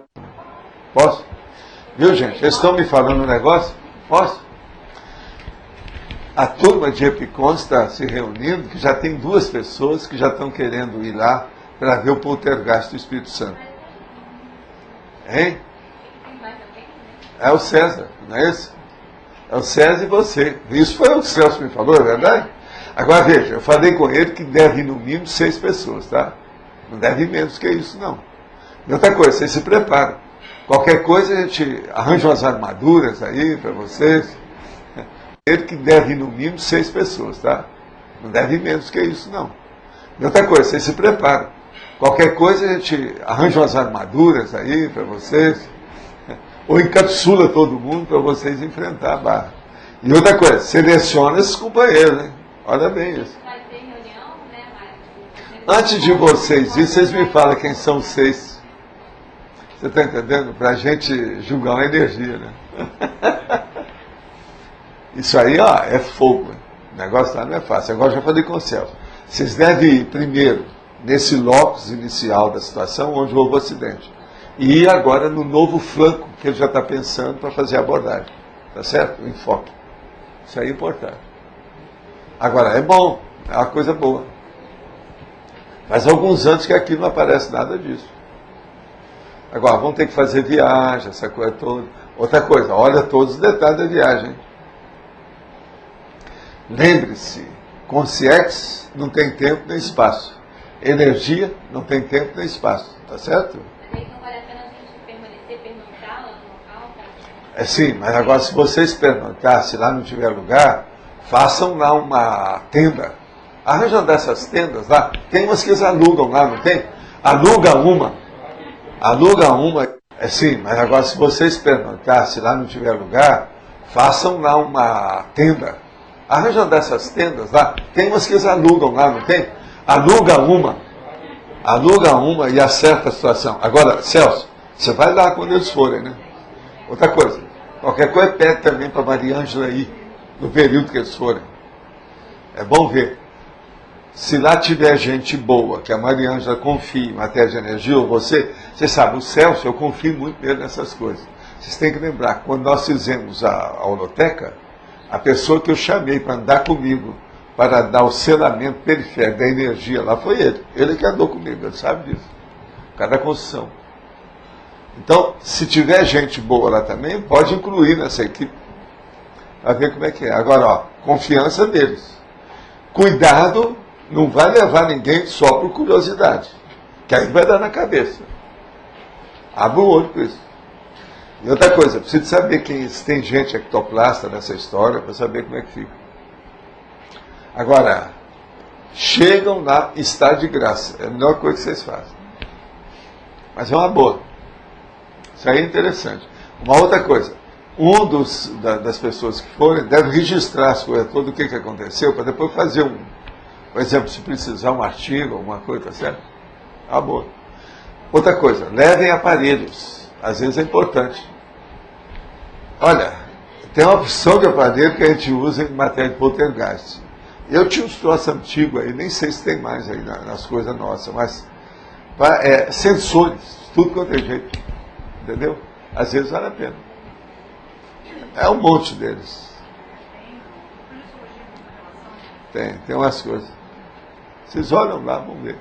Posso? Viu, gente? Eles estão me falando um negócio? Posso? A turma de Epicons está se reunindo, que já tem 2 pessoas que já estão querendo ir lá para ver o poltergeist do Espírito Santo. Hein? É o César, não é isso? É o César e você. Isso foi o que o Celso me falou, é verdade? Agora veja, eu falei com ele que deve ir no mínimo 6 pessoas, tá? Não deve ir menos que isso, não. E outra coisa, vocês se preparam. Qualquer coisa a gente arranja umas armaduras aí para vocês. Ele que deve ir no mínimo 6 pessoas, tá? Não deve ir menos que isso, não. E outra coisa, vocês se preparam. Qualquer coisa a gente arranja umas armaduras aí para vocês, ou encapsula todo mundo para vocês enfrentar a barra. E outra coisa, seleciona esses companheiros, né? Olha bem isso. Vai ter reunião, né? Antes de vocês ir, vocês me falam quem são os 6. Você está entendendo? Para a gente julgar uma energia, né? Isso aí, ó, é fogo. O negócio lá não é fácil. Agora eu já falei com o Celso. Vocês devem ir primeiro nesse locus inicial da situação, onde houve o acidente. E ir agora no novo flanco que ele já está pensando para fazer a abordagem. Tá certo? O enfoque. Isso aí é importante. Agora, é bom. É uma coisa boa. Faz alguns anos que aqui não aparece nada disso. Agora, vão ter que fazer viagem, essa coisa toda. Outra coisa, olha todos os detalhes da viagem. Lembre-se, Consciência não tem tempo nem espaço. Energia não tem tempo nem espaço. Tá certo? Não vale a pena a gente pernoitar lá no local? É sim, mas agora se vocês pernoitar, se lá não tiver lugar, façam lá uma tenda. Arranjam dessas tendas lá. Tem umas que eles alugam lá, não tem? Aluga uma. É sim, mas agora se vocês pernoitar, se lá não tiver lugar, façam lá uma tenda. Arranjam dessas tendas lá. Tem umas que eles alugam lá, não tem? Aluga uma e acerta a situação. Agora, Celso, você vai lá quando eles forem, né? Outra coisa, qualquer coisa pede também para Maria Ângela ir, no período que eles forem. É bom ver. Se lá tiver gente boa, que a Maria Ângela confie em matéria de energia, ou você sabe, o Celso, eu confio muito nele nessas coisas. Vocês têm que lembrar, quando nós fizemos a holoteca, a pessoa que eu chamei para andar comigo, para dar o selamento periférico da energia lá, foi ele. Ele que andou comigo, ele sabe disso. Cada construção. Então, se tiver gente boa lá também, pode incluir nessa equipe, para ver como é que é. Agora, ó, confiança deles. Cuidado, não vai levar ninguém só por curiosidade, que aí vai dar na cabeça. Abre o olho com isso. E outra coisa, preciso saber se tem gente ectoplasta nessa história, para saber como é que fica. Agora, chegam lá, está de graça. É a melhor coisa que vocês fazem. Mas é uma boa. Isso aí é interessante. Uma outra coisa, das pessoas que forem deve registrar as coisas todas, o que aconteceu, para depois fazer por exemplo, se precisar um artigo, alguma coisa, tá certo? Ah, boa. Outra coisa, levem aparelhos. Às vezes é importante. Olha, tem uma opção de aparelho que a gente usa em matéria de poltergeist. Eu tinha uns troços antigos aí, nem sei se tem mais aí nas coisas nossas, mas sensores, tudo quanto é jeito. Entendeu? Às vezes vale a pena. É um monte deles. Tem umas coisas. Vocês olham lá, vamos ver.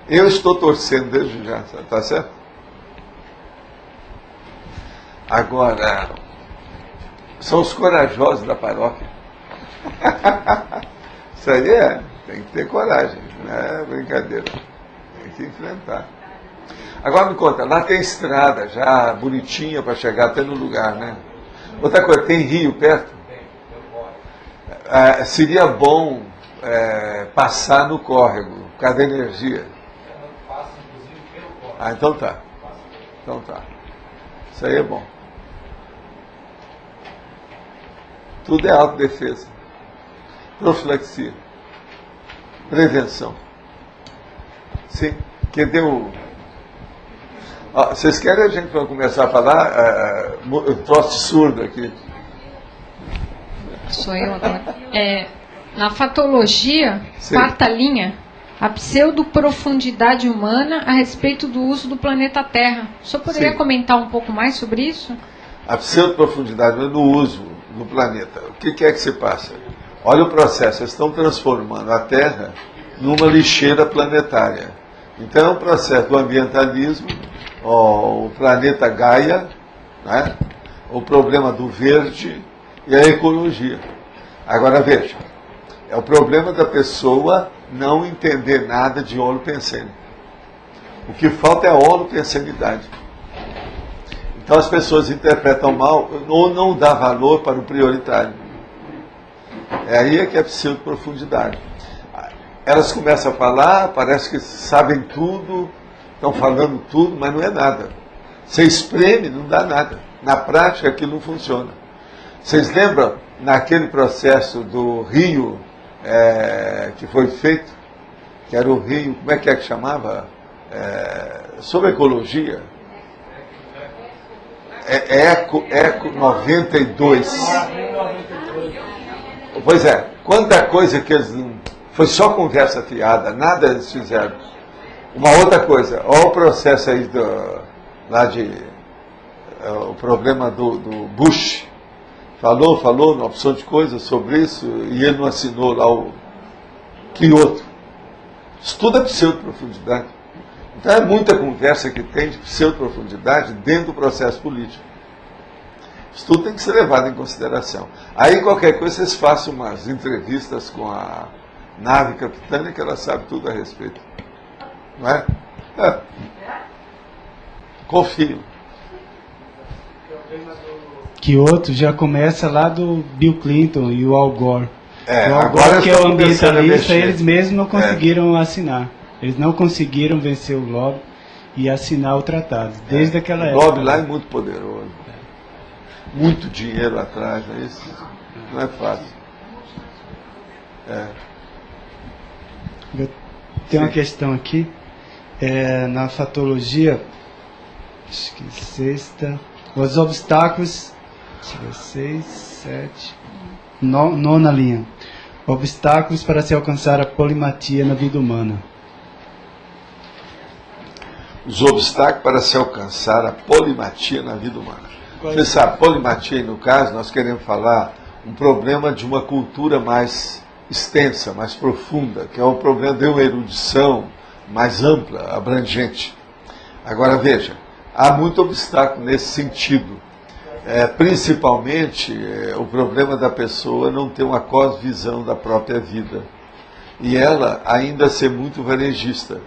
Eu estou torcendo desde já, tá certo? Agora, são os corajosos da paróquia. Isso aí tem que ter coragem, não é brincadeira. Tem que enfrentar. Agora me conta, lá tem estrada já bonitinha para chegar até no lugar, né? Outra coisa, tem rio perto? Seria bom passar no córrego, por causa da energia. Ah, então tá. Isso aí é bom. Tudo é autodefesa. Profilaxia. Prevenção. Sim, que deu... vocês querem a gente para começar a falar? Eu troço surdo aqui. Sou eu agora. Na fatologia, sim, quarta linha, a pseudoprofundidade humana a respeito do uso do planeta Terra. O senhor poderia, sim, comentar um pouco mais sobre isso? A pseudoprofundidade no uso do planeta. O que é que se passa? Olha o processo. Eles estão transformando a Terra numa lixeira planetária. Então é um processo do ambientalismo, o planeta Gaia, né? O problema do verde e a ecologia. Agora veja, é o problema da pessoa não entender nada de holopensene. O que falta é a holopensenidade. Então as pessoas interpretam mal ou não dá valor para o prioritário. É aí que é pseudoprofundidade. Elas começam a falar, parece que sabem tudo, estão falando tudo, mas não é nada. Você espreme, não dá nada. Na prática aquilo não funciona. Vocês lembram naquele processo do rio que foi feito, que era o rio, como é que chamava? Sobre ecologia. Eco 92. Pois é, quanta coisa que eles não... Foi só conversa fiada, nada eles fizeram. Uma outra coisa, olha o processo aí o problema do Bush. Falou uma opção de coisas sobre isso e ele não assinou lá o Kyoto. Isso tudo é pseudoprofundidade. Então é muita conversa que tem de pseudoprofundidade dentro do processo político. Isso tudo tem que ser levado em consideração. Aí, qualquer coisa, vocês façam umas entrevistas com a nave capitânia, que ela sabe tudo a respeito. Não é? Confio. Kyoto já começa lá do Bill Clinton e o Al Gore. O Al agora Gore, que é o ambientalista, eles mesmos não conseguiram assinar. Eles não conseguiram vencer o lobby e assinar o tratado, desde aquela época. O lobby lá é muito poderoso. Muito dinheiro atrás, isso não é fácil. Tem uma questão aqui, na fatologia, acho que sexta, os obstáculos, 6, 7, nona linha, obstáculos para se alcançar a polimatia na vida humana. Os obstáculos para se alcançar a polimatia na vida humana. Você sabe, polimatia, no caso, nós queremos falar um problema de uma cultura mais extensa, mais profunda, que é o problema de uma erudição mais ampla, abrangente. Agora, veja, há muito obstáculo nesse sentido. Principalmente o problema da pessoa não ter uma cosvisão da própria vida. E ela ainda ser muito varejista.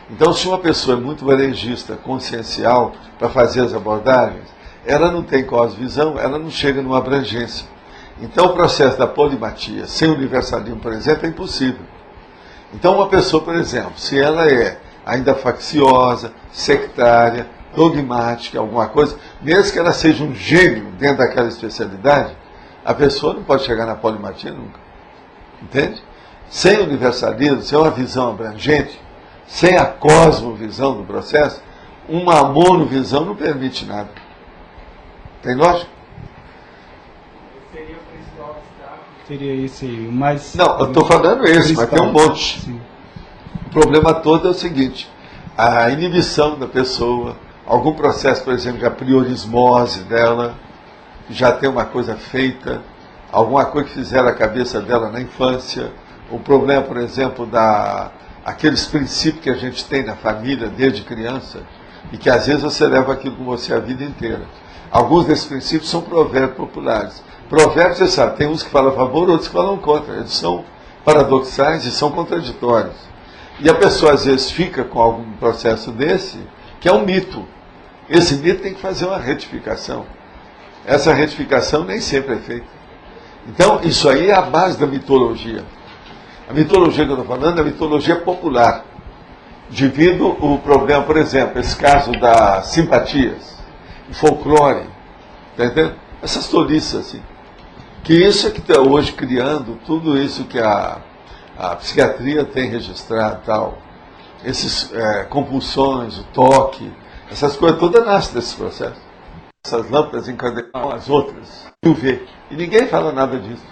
Então, se uma pessoa é muito varejista, consciencial, para fazer as abordagens, ela não tem cosvisão, ela não chega numa abrangência. Então, o processo da polimatia, sem universalismo, por exemplo, é impossível. Então, uma pessoa, por exemplo, se ela é ainda facciosa, sectária, dogmática, alguma coisa, mesmo que ela seja um gênio dentro daquela especialidade, a pessoa não pode chegar na polimatia nunca. Entende? Sem universalismo, sem uma visão abrangente, sem a cosmovisão do processo, uma monovisão não permite nada. Tem lógica? Seria o principal obstáculo? Seria esse aí, mas... Não, eu estou falando esse, mas tem um monte. Sim. O problema todo é o seguinte, a inibição da pessoa, algum processo, por exemplo, de apriorismose dela, já tem uma coisa feita, alguma coisa que fizeram a cabeça dela na infância, o problema, por exemplo, aqueles princípios que a gente tem na família desde criança, e que às vezes você leva aquilo com você a vida inteira. Alguns desses princípios são provérbios populares. Provérbios, você sabe, tem uns que falam a favor, outros que falam contra. Eles são paradoxais e são contraditórios. E a pessoa às vezes fica com algum processo desse, que é um mito. Esse mito tem que fazer uma retificação. Essa retificação nem sempre é feita. Então, isso aí é a base da mitologia. A mitologia que eu estou falando é a mitologia popular. Devido o problema, por exemplo, esse caso das simpatias, o folclore, está entendendo? Essas tolices, assim. Que isso é que está hoje criando tudo isso que a psiquiatria tem registrado, tal. Essas compulsões, o toque, essas coisas todas nascem desse processo. Essas lâmpadas encadenam as outras, UV. E ninguém fala nada disso.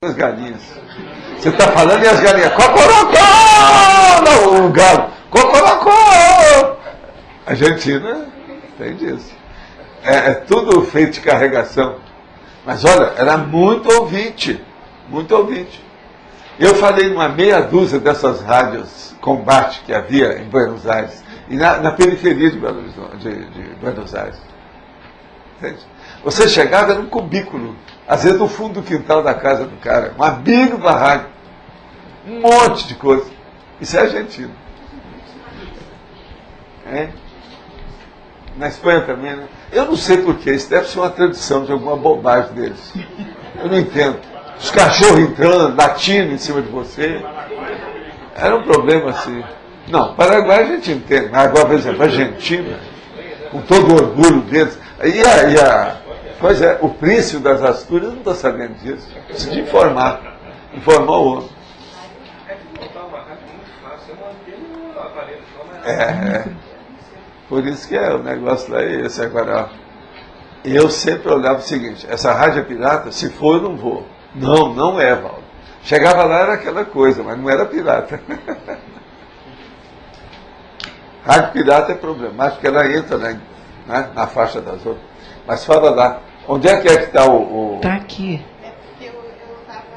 As galinhas. Você está falando e as galinhas, cocorocó! Não, o galo, cocorocó! A Argentina tem disso. É tudo feito de carregação. Mas olha, era muito ouvinte. Muito ouvinte. Eu falei numa meia dúzia dessas rádios combate que havia em Buenos Aires. E na periferia de Buenos Aires. Entende? Você chegava num cubículo, às vezes no fundo do quintal da casa do cara, um amigo da rádio, um monte de coisa. Isso é argentino. Na Espanha também, né? Eu não sei porquê, isso deve ser uma tradição de alguma bobagem deles. Eu não entendo. Os cachorros entrando, latindo em cima de você. Era um problema assim. Não, Paraguai a gente entende, mas agora, por exemplo, a Argentina, com todo o orgulho deles. Pois é, o príncipe das Astúrias não está sabendo disso. Precisa informar o outro. Por isso que o negócio lá é esse agora. Eu sempre olhava o seguinte, essa rádio é pirata, se for eu não vou. Não é, Valdo. Chegava lá era aquela coisa, mas não era pirata. Rádio pirata é problemático, porque ela entra na faixa das outras. Mas fala lá, onde é que está o... Está aqui.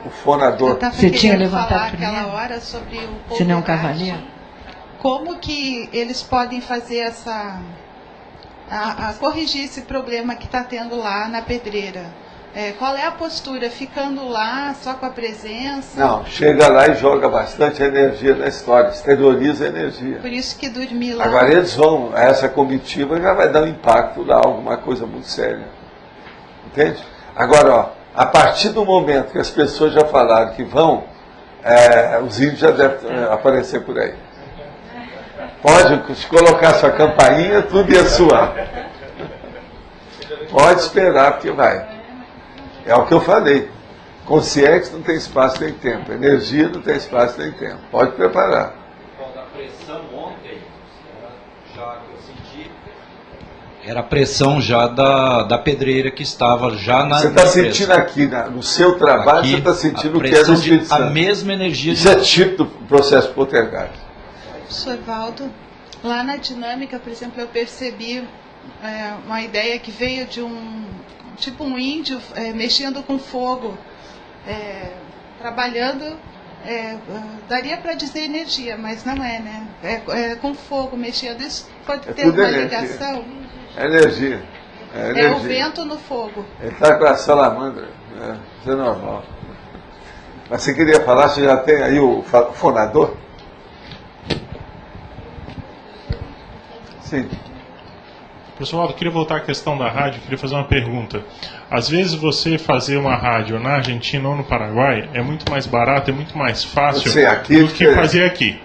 O fonador. Você tinha levantado aquela hora sobre o se não é um cavaleiro? Como que eles podem fazer essa a corrigir esse problema que está tendo lá na pedreira? Qual é a postura? Ficando lá só com a presença? Não, chega lá e joga bastante energia na história, exterioriza a energia. Por isso que dormir lá... Agora eles vão, essa comitiva já vai dar um impacto lá, alguma coisa muito séria. Entende? Agora, ó, a partir do momento que as pessoas já falaram que vão, os índios já devem aparecer por aí. Pode colocar sua campainha, tudo ia suar. Pode esperar, porque vai. É o que eu falei. Consciência não tem espaço nem tempo. Energia não tem espaço nem tempo. Pode preparar. A pressão ontem, já que eu senti, era a pressão já da pedreira que estava já na... Você está sentindo aqui, no seu trabalho, aqui, você está sentindo o que é do Espírito Santo. A mesma energia... Isso é tipo do processo poltergeist. Professor Valdo, lá na dinâmica, por exemplo, eu percebi uma ideia que veio de um índio mexendo com fogo, trabalhando, daria para dizer energia, mas não é, né? Com fogo mexendo, isso pode ter uma ligação? É energia. É o vento no fogo. Ele está com a salamandra, isso é normal. Mas você queria falar, você já tem aí o fonador? Sim. Professor Waldo, queria voltar à questão da rádio, queria fazer uma pergunta. Às vezes você fazer uma rádio na Argentina ou no Paraguai é muito mais barato, é muito mais fácil do que fazer aqui.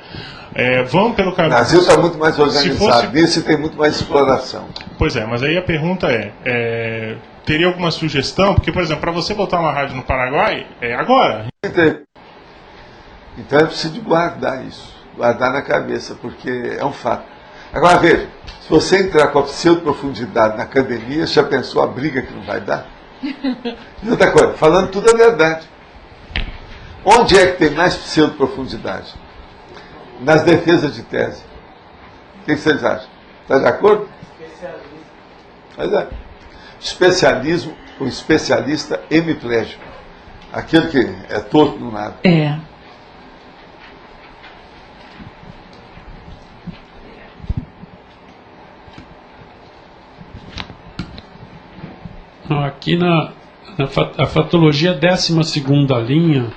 Vamos pelo caminho... O Brasil está muito mais organizado nisso e tem muito mais exploração. Pois é, mas aí a pergunta teria alguma sugestão? Porque, por exemplo, para você botar uma rádio no Paraguai, é agora. Então é preciso guardar isso, guardar na cabeça, porque é um fato. Agora veja, se você entrar com a pseudo-profundidade na academia, você já pensou a briga que não vai dar? E outra coisa, falando tudo a verdade. Onde é que tem mais pseudo-profundidade? Nas defesas de tese. O que vocês acham? Está de acordo? Mas especialismo, o especialista hemiplégico. Aquele que é torto no nada. Aqui a fatologia 12ª linha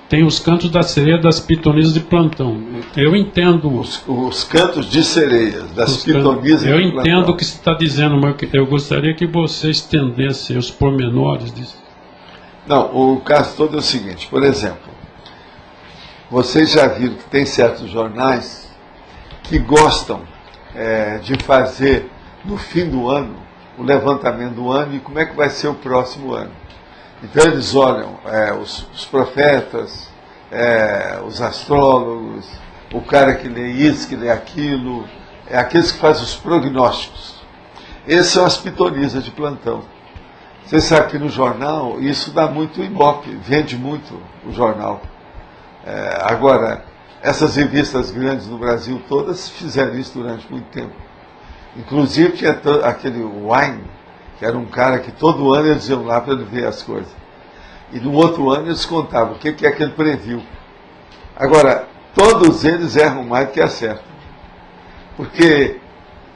tem os cantos da sereia das pitonisas de plantão. Eu entendo... Os cantos de sereias das pitonisas de plantão. Eu entendo o que você está dizendo, mas eu gostaria que você estendesse os pormenores disso. Não, o caso todo é o seguinte, por exemplo, vocês já viram que tem certos jornais que gostam de fazer no fim do ano o levantamento do ano e como é que vai ser o próximo ano. Então eles olham os profetas, os astrólogos, o cara que lê isso, que lê aquilo, aqueles que fazem os prognósticos. Esses são as pitonisas de plantão. Você sabe que no jornal isso dá muito ibope, vende muito o jornal. Agora, essas revistas grandes no Brasil todas fizeram isso durante muito tempo. Inclusive tinha aquele Wine, que era um cara que todo ano eles iam lá para ele ver as coisas. E no outro ano eles contavam o que é que ele previu. Agora, todos eles erram mais do que acertam. Porque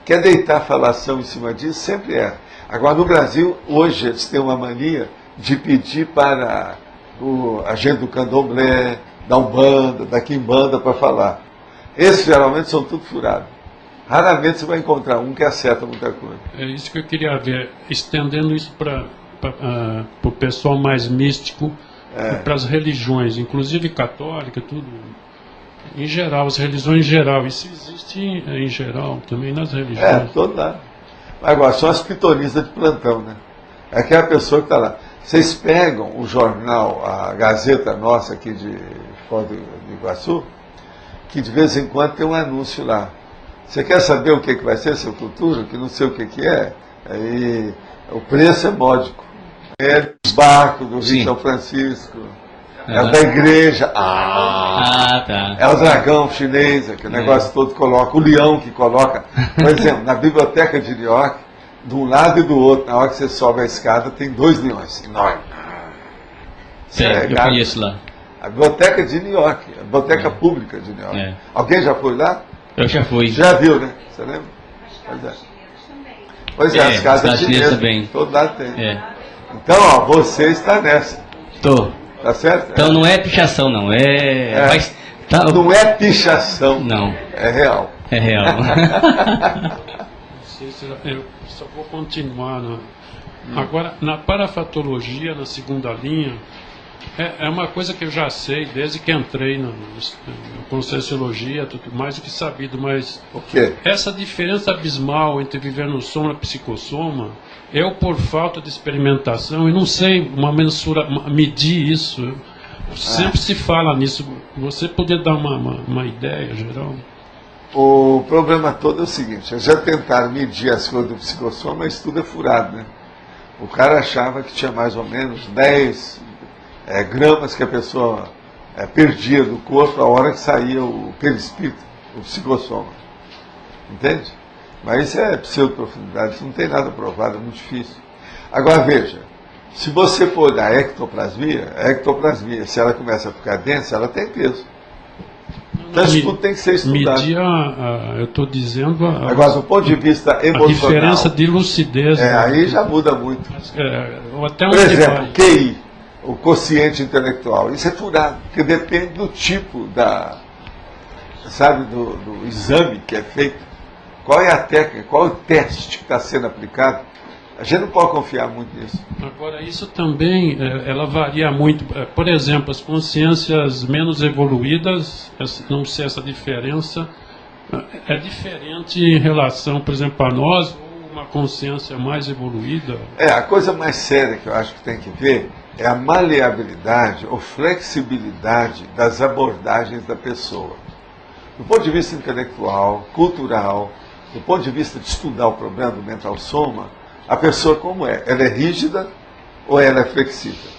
quer deitar falação em cima disso, sempre erra. Agora, no Brasil, hoje eles têm uma mania de pedir para a gente do candomblé, da Umbanda, da Quimbanda para falar. Esses geralmente são tudo furados. Raramente você vai encontrar um que acerta muita coisa. É isso que eu queria ver, estendendo isso para o pessoal mais místico, para as religiões, inclusive católica, tudo. Em geral, as religiões em geral. Isso existe em geral também nas religiões. Toda. Agora, são as pitonisas de plantão, né? É aquela pessoa que está lá. Vocês pegam o jornal, a Gazeta nossa aqui de Foz do Iguaçu, que de vez em quando tem um anúncio lá. Você quer saber o que vai ser seu futuro? Que não sei o que é? Aí, o preço é módico. É os barcos do Rio São Francisco. É o da igreja. Tá. É o dragão chinês, que o negócio todo coloca. O leão que coloca. Por exemplo, na biblioteca de New York, de um lado e do outro, na hora que você sobe a escada, tem 2 leões enormes. Eu conheço lá. A biblioteca de New York, a biblioteca pública de New York. Alguém já foi lá? Eu já fui. Já viu, né? Você lembra? Pois é, as casas chinesas também. Todo lado tem. É. Então, ó, você está nessa. Tô. Tá certo? Então não é pichação, não. Mas, tá... Não é pichação. Não. É real. É real. Eu só vou continuar. Agora, na parafatologia, na segunda linha, é uma coisa que eu já sei desde que entrei na Conscienciologia, tudo mais do que sabido, mas o quê? Essa diferença abismal entre viver no soma e psicossoma, eu, por falta de experimentação, e não sei medir isso, sempre se fala nisso. Você poderia dar uma ideia geral? O problema todo é o seguinte: já tentaram medir as coisas do psicossoma, mas tudo é furado, né? O cara achava que tinha mais ou menos 10 gramas que a pessoa perdia do corpo a hora que saía o perispírito, o psicossoma. Entende? Mas isso é pseudoprofundidade, isso não tem nada provado, é muito difícil. Agora veja, se você for olhar a ectoplasmia, se ela começa a ficar densa, ela tem peso. Então isso tudo tem que ser estudado. Medir eu estou dizendo... Agora, do ponto de vista emocional... A diferença de lucidez... aí já muda muito. Até por exemplo, QI, o quociente intelectual, isso é furado, porque depende do tipo do exame que é feito. Qual é a técnica, qual é o teste que está sendo aplicado. A gente não pode confiar muito nisso. Agora, isso também, ela varia muito. Por exemplo, as consciências menos evoluídas, não sei essa diferença, é diferente em relação, por exemplo, a nós, ou uma consciência mais evoluída? A coisa mais séria que eu acho que tem que ver é a maleabilidade ou flexibilidade das abordagens da pessoa. Do ponto de vista intelectual, cultural, do ponto de vista de estudar o problema do mental soma, a pessoa como é? Ela é rígida ou ela é flexível?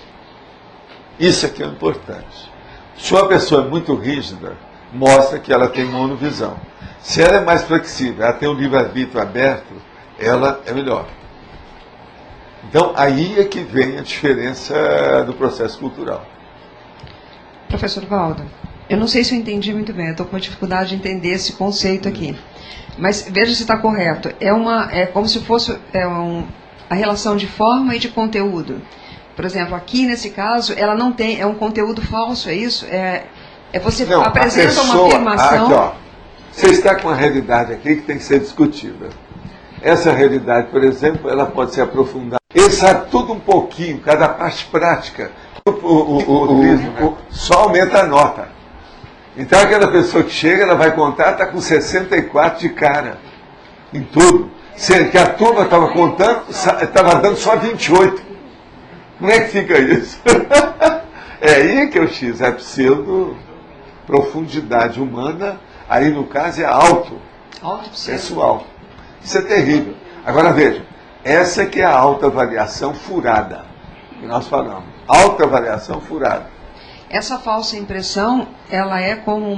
Isso aqui é importante. Se uma pessoa é muito rígida, mostra que ela tem monovisão. Se ela é mais flexível, ela tem um livre-arbítrio aberto, ela é melhor. Então, aí é que vem a diferença do processo cultural. Professor Valdo, eu não sei se eu entendi muito bem, eu estou com dificuldade de entender esse conceito aqui. Mas veja se está correto. É como se fosse a relação de forma e de conteúdo. Por exemplo, aqui nesse caso, ela não tem, é um conteúdo falso, é isso? Você não, apresenta uma afirmação. Aqui, ó, você está com uma realidade aqui que tem que ser discutida. Essa realidade, por exemplo, ela pode ser aprofundada. Ele sabe tudo um pouquinho, cada parte prática. Só aumenta a nota. Então aquela pessoa que chega, ela vai contar, está com 64 de cara, em tudo. Sendo que a turma estava contando, estava dando só 28. Como é que fica isso? Aí que é o X, é pseudo profundidade humana, aí no caso é pessoal. Isso é terrível. Agora veja, essa que é a autoavaliação furada, que nós falamos. Autoavaliação furada. Essa falsa impressão, ela é como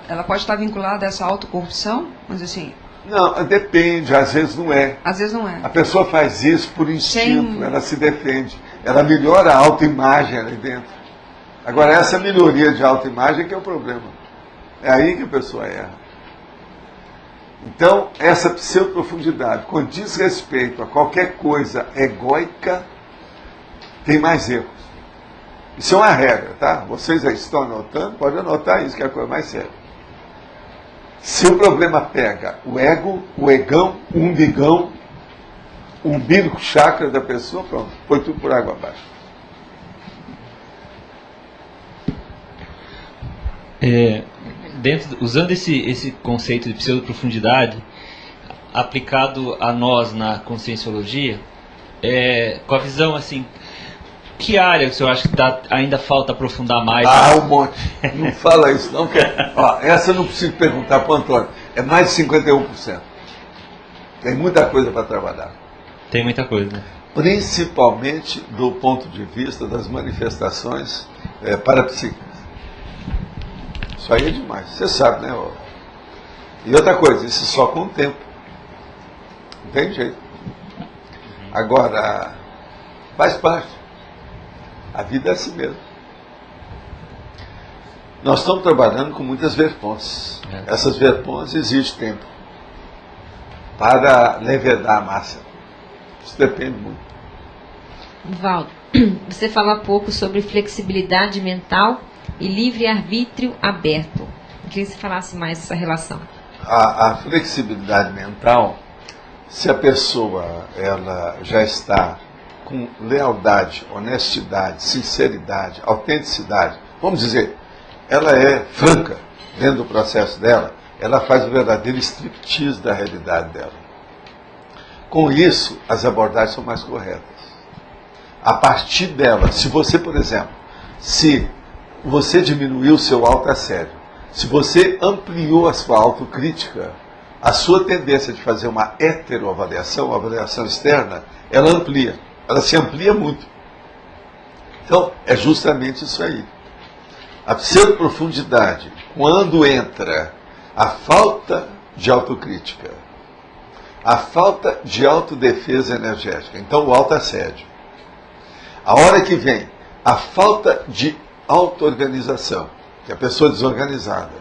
ela pode estar vinculada a essa autocorrupção? Vamos dizer assim? Não, depende, às vezes não é. Às vezes não é. A pessoa faz isso por instinto, ela se defende. Ela melhora a autoimagem ali dentro. Agora, essa melhoria de autoimagem que é o problema. É aí que a pessoa erra. Então, essa pseudoprofundidade, com desrespeito a qualquer coisa egóica, tem mais erros. Isso é uma regra, tá? Vocês aí estão anotando, pode anotar isso, que é a coisa mais séria. Se o problema pega o ego, o egão, o umbigão, o umbigo chakra da pessoa, pronto, foi tudo por água abaixo. Usando esse conceito de pseudoprofundidade, aplicado a nós na conscienciologia, com a visão assim, que área que o senhor acha que ainda falta aprofundar mais? Um monte. Não fala isso não, porque essa eu não preciso perguntar para o Antônio. É mais de 51%. Tem muita coisa para trabalhar. Tem muita coisa, né? Principalmente do ponto de vista das manifestações parapsíquicas. Isso aí é demais. Você sabe, né? E outra coisa, isso só com o tempo. Não tem jeito. Agora, faz parte. A vida é assim mesmo. Nós estamos trabalhando com muitas verpons. Essas verpons exigem tempo para levedar a massa. Isso depende muito. Valdo, você fala há pouco sobre flexibilidade mental e livre-arbítrio aberto. Eu queria que você falasse mais dessa relação. A flexibilidade mental, se a pessoa ela já está com lealdade, honestidade, sinceridade, autenticidade, vamos dizer, ela é franca dentro do processo dela, ela faz o verdadeiro striptease da realidade dela. Com isso, as abordagens são mais corretas. A partir dela, se você, por exemplo, se você diminuiu o seu autoassédio, se você ampliou a sua autocrítica, a sua tendência de fazer uma heteroavaliação, uma avaliação externa, ela amplia. Ela se amplia muito. Então, é justamente isso aí. A pseudoprofundidade, quando entra a falta de autocrítica, a falta de autodefesa energética, então o autoassédio. A hora que vem a falta de auto-organização, que é a pessoa desorganizada,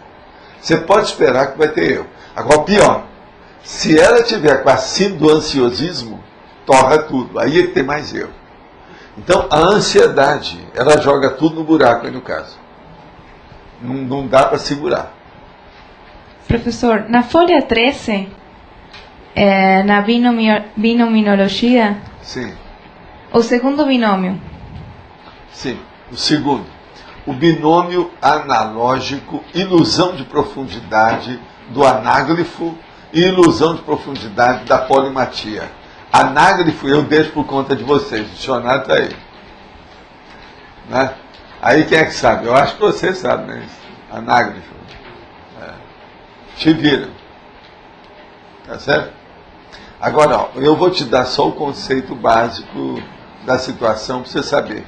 você pode esperar que vai ter erro. Agora, pior, se ela tiver com a síndrome do ansiosismo, torra tudo, aí é que tem mais erro. Então, a ansiedade, ela joga tudo no buraco aí no caso. Não dá para segurar. Professor, na folha 13, na binomiologia, sim, o segundo binômio. Sim, o segundo. O binômio analógico, ilusão de profundidade do anáglifo e ilusão de profundidade da polimatia. Anáglifo eu deixo por conta de vocês, o dicionário está aí. Né? Aí quem é que sabe? Eu acho que vocês sabem, né? Anáglifo. Te vira. Tá certo? Agora, ó, eu vou te dar só o conceito básico da situação para você saber.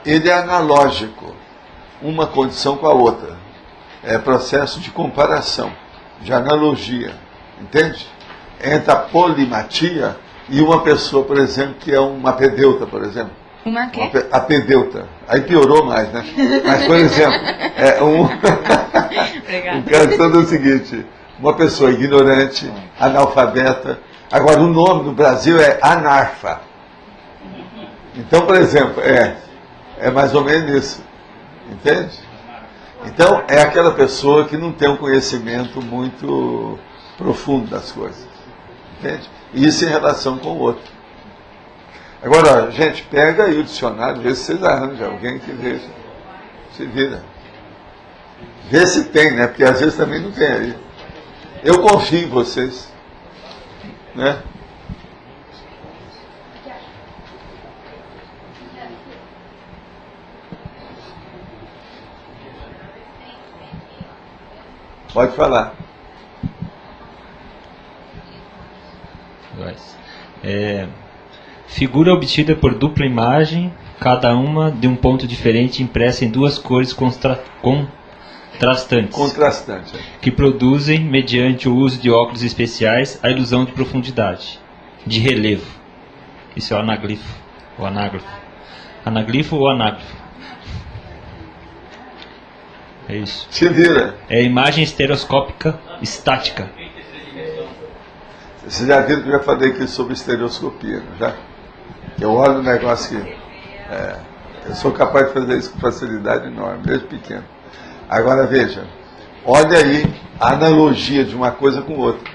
Ele é analógico, uma condição com a outra. É processo de comparação, de analogia. Entende? Entre a polimatia e uma pessoa, por exemplo, que é uma pedeuta, por exemplo. Uma quê? A pedeuta. Aí piorou mais, né? Mas, por exemplo, o caso é o seguinte, uma pessoa ignorante, analfabeta. Agora, o nome no Brasil é anarfa. Então, por exemplo, é mais ou menos isso. Entende? Então, é aquela pessoa que não tem um conhecimento muito profundo das coisas. Entende? E isso em relação com o outro. Agora, gente, pega aí o dicionário, vê se vocês arranjam alguém que veja. Se vira. Vê se tem, né? Porque às vezes também não tem aí. Eu confio em vocês. Né? Pode falar. Figura obtida por dupla imagem, cada uma de um ponto diferente, impressa em duas cores contrastantes. Que produzem, mediante o uso de óculos especiais, a ilusão de profundidade, de relevo. Isso é o anaglifo. O anáglifo. Anaglifo ou anáglifo? É isso. Se vira. É imagem estereoscópica estática. Vocês já viram que eu já falei aqui sobre estereoscopia, não já? Eu olho um negócio que... eu sou capaz de fazer isso com facilidade enorme, desde pequeno. Agora veja, olha aí a analogia de uma coisa com outra.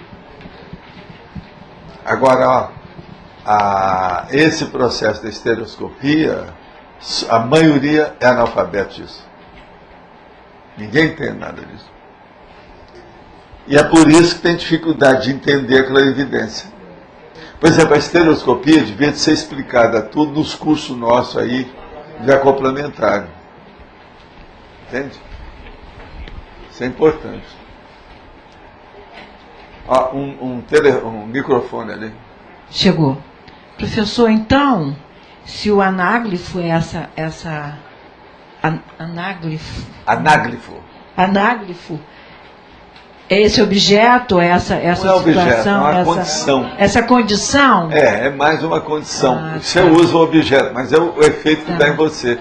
Agora, ó, esse processo da estereoscopia, a maioria é analfabeto disso. Ninguém entende nada disso. E é por isso que tem dificuldade de entender aquela evidência. Por exemplo, a estereoscopia devia ser explicada tudo nos cursos nossos aí de acoplamentário. Entende? Isso é importante. Ó, um microfone ali. Chegou. Professor, então, se o anáglifo é anáglifo é esse objeto, essa não é situação, objeto, é uma condição. Essa condição? É mais uma condição. Você usa o objeto, mas é o efeito que dá em você.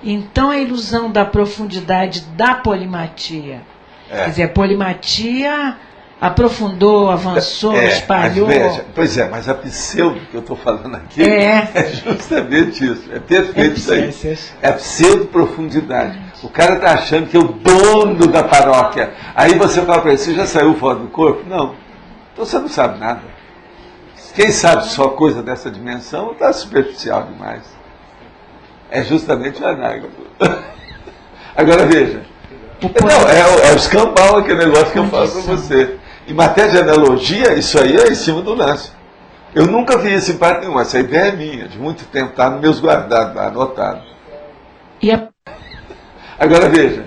Então a ilusão da profundidade da polimatia. Quer dizer, a polimatia aprofundou, avançou, espalhou. Mas veja, pois é, mas a pseudo que eu estou falando aqui é justamente isso. É perfeito isso aí. É pseudo-profundidade. O cara está achando que é o dono da paróquia. Aí você fala para ele, você já saiu fora do corpo? Não. Então você não sabe nada. Quem sabe só coisa dessa dimensão está superficial demais. É justamente o anágrafo. Agora veja. Não, é o escambau, aquele negócio que eu falo para você. Em matéria de analogia, isso aí é em cima do lance. Eu nunca vi isso em parte nenhuma. Essa ideia é minha, de muito tempo, está nos meus guardados, lá, anotado. Agora veja.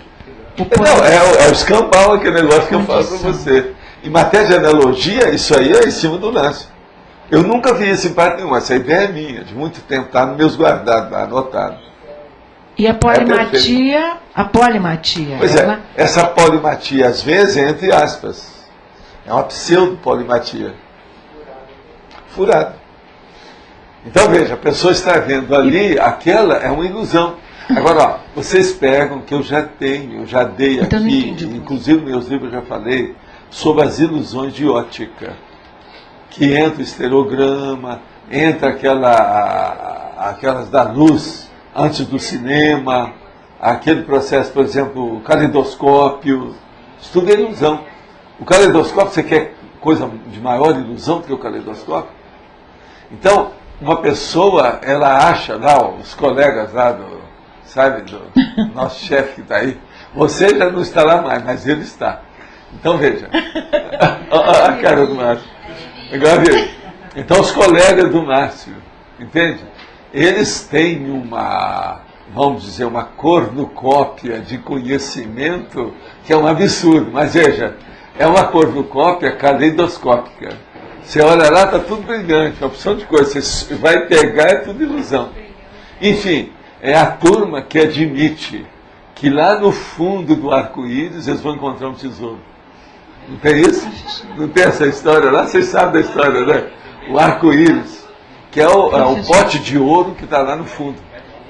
Não, é o escambau, aquele negócio que eu falo para você. Em matéria de analogia, isso aí é em cima do lance. Eu nunca vi isso em parte nenhuma. Essa ideia é minha, de muito tempo, está nos meus guardados, lá, anotado. E a polimatia, Pois é, essa polimatia, às vezes, é entre aspas. É uma pseudo-polimatia. Furada. Então, veja, a pessoa está vendo ali, aquela é uma ilusão. Agora, ó, vocês pegam que eu já dei aqui, inclusive nos meus livros eu já falei, sobre as ilusões de ótica. Que entra o estereograma, entra aquelas da luz antes do cinema, aquele processo, por exemplo, o caleidoscópio, isso tudo é ilusão. O caleidoscópio, você quer coisa de maior ilusão do que o caleidoscópio? Então, uma pessoa, ela acha, lá, os colegas lá do nosso chefe que está aí, você já não está lá mais, mas ele está. Então, veja. A cara do Márcio. Agora, veja. Então, os colegas do Márcio, entende? Eles têm vamos dizer, uma cornucópia de conhecimento que é um absurdo. Mas veja, é uma cornucópia caleidoscópica. Você olha lá, está tudo brilhante, uma opção de coisa. Você vai pegar, é tudo ilusão. Enfim, é a turma que admite que lá no fundo do arco-íris eles vão encontrar um tesouro. Não tem isso? Não tem essa história lá? Vocês sabem da história, né? O arco-íris, que é o pote de ouro que está lá no fundo.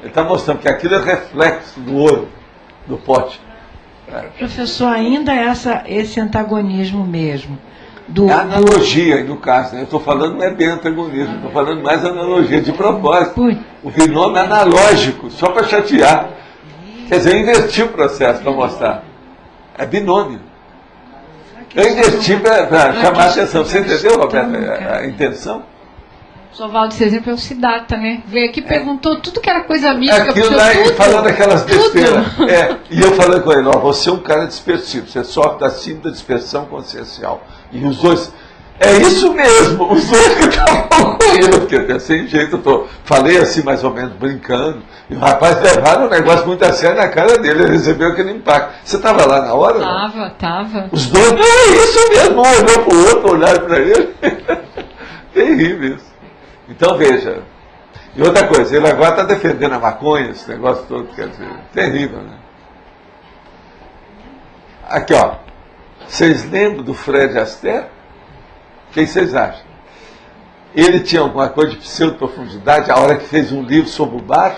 Ele está mostrando que aquilo é reflexo do ouro, do pote. Professor, ainda esse antagonismo mesmo. É analogia, no caso, né? Eu estou falando não é bem antagonismo, estou falando mais analogia de propósito. O binômio analógico, só para chatear. Quer dizer, eu inverti o processo para mostrar. É binômio. Eu inverti para chamar a atenção. Você entendeu, Roberta, a intenção? Só Valdo, esse exemplo é o Siddhartha, né? Veio aqui e perguntou tudo que era coisa mística. Aquilo lá, falando aquelas besteiras. E eu falando com ele, ó, você é um cara dispersivo, você sofre da síndrome da dispersão consciencial. E os dois, é isso mesmo, os dois que estavam correndo, porque até sem jeito, falei assim mais ou menos, brincando, e o rapaz levaram um negócio muito a sério na cara dele, ele recebeu aquele impacto. Você estava lá na hora? Tava. Os dois, é isso mesmo, um olhou para o outro, olharam para ele. Terrível isso. Então veja, e outra coisa, ele agora está defendendo a maconha, esse negócio todo, quer dizer, terrível, né? Aqui, ó, vocês lembram do Fred Astaire? O que vocês acham? Ele tinha alguma coisa de pseudo-profundidade, a hora que fez um livro sobre o bar?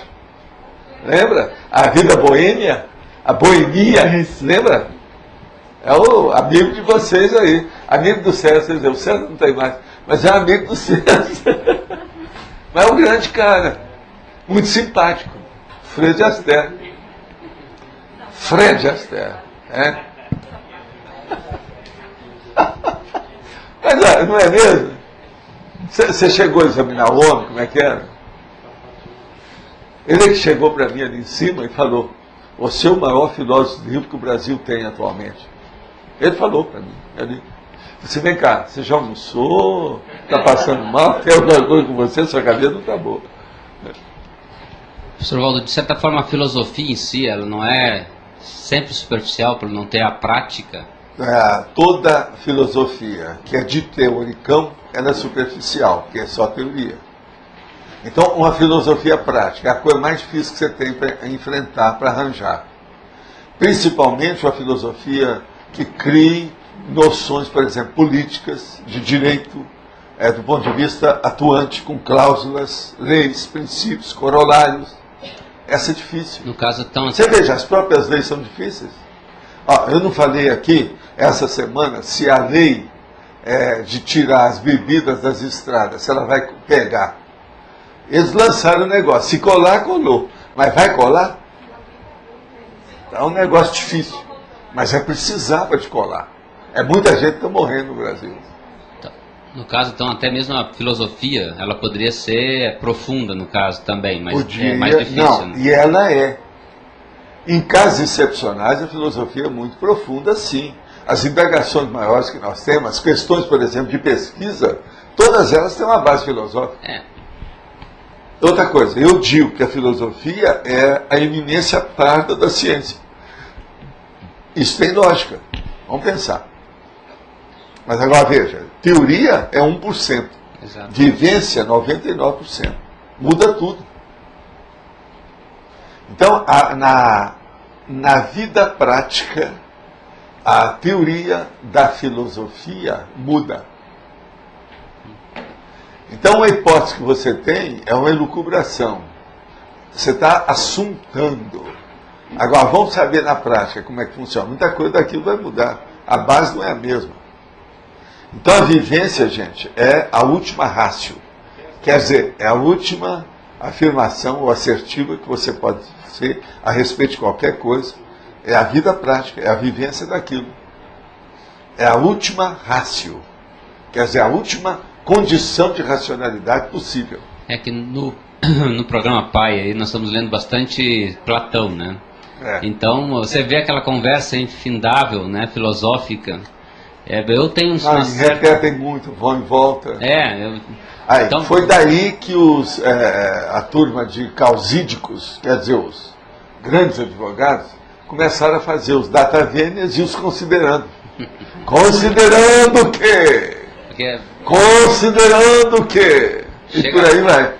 Lembra? A vida boêmia? A boemia? Lembra? É o amigo de vocês aí. Amigo do César, o César não tem mais, mas é amigo do César. Mas é um grande cara, muito simpático. Fred Astaire. Fred Astaire. Mas não é mesmo? Você chegou a examinar o homem, como é que era? Ele que chegou para mim ali em cima e falou, você é o maior filósofo livre que o Brasil tem atualmente. Ele falou para mim, ali. Você vem cá, você já almoçou? Está passando mal? Tem alguma coisa com você? Sua cabeça não está boa. Professor Valdo, de certa forma a filosofia em si, ela não é sempre superficial por não ter a prática? Toda filosofia que é de teoricão, ela é superficial, porque é só teoria. Então, uma filosofia prática é a coisa mais difícil que você tem para enfrentar, para arranjar. Principalmente uma filosofia que crie noções, por exemplo, políticas, de direito, do ponto de vista atuante, com cláusulas, leis, princípios, corolários. Essa é difícil. No caso, então... Você veja, as próprias leis são difíceis. Eu não falei aqui, essa semana, se a lei de tirar as bebidas das estradas, se ela vai pegar. Eles lançaram o negócio. Se colar, colou. Mas vai colar? É um negócio difícil. Mas precisava de colar. Muita gente que está morrendo no Brasil. No caso, então, até mesmo a filosofia, ela poderia ser profunda, no caso, também, mas é mais difícil. Não, né? E ela é. Em casos excepcionais, a filosofia é muito profunda, sim. As indagações maiores que nós temos, as questões, por exemplo, de pesquisa, todas elas têm uma base filosófica. Outra coisa, eu digo que a filosofia é a eminência parda da ciência. Isso tem lógica. Vamos pensar. Mas agora veja, teoria é 1%. Exato. Vivência, 99%. Muda tudo. Então, na vida prática, a teoria da filosofia muda. Então, uma hipótese que você tem é uma elucubração. Você está assuntando. Agora, vamos saber na prática como é que funciona. Muita coisa daquilo vai mudar. A base não é a mesma. Então, a vivência, gente, é a última ratio. Quer dizer, é a última afirmação ou assertiva que você pode ser a respeito de qualquer coisa. É a vida prática, é a vivência daquilo. É a última ratio. Quer dizer, a última condição de racionalidade possível. É que no programa Pai aí nós estamos lendo bastante Platão, né? Então você vê aquela conversa infindável, né, filosófica. Eu tenho uns... repetem muito, vão em volta. Então, foi daí que a turma de causídicos, quer dizer, os grandes advogados, começaram a fazer os datavênias e os considerando. Considerando o quê? Considerando o quê? E por aí vai.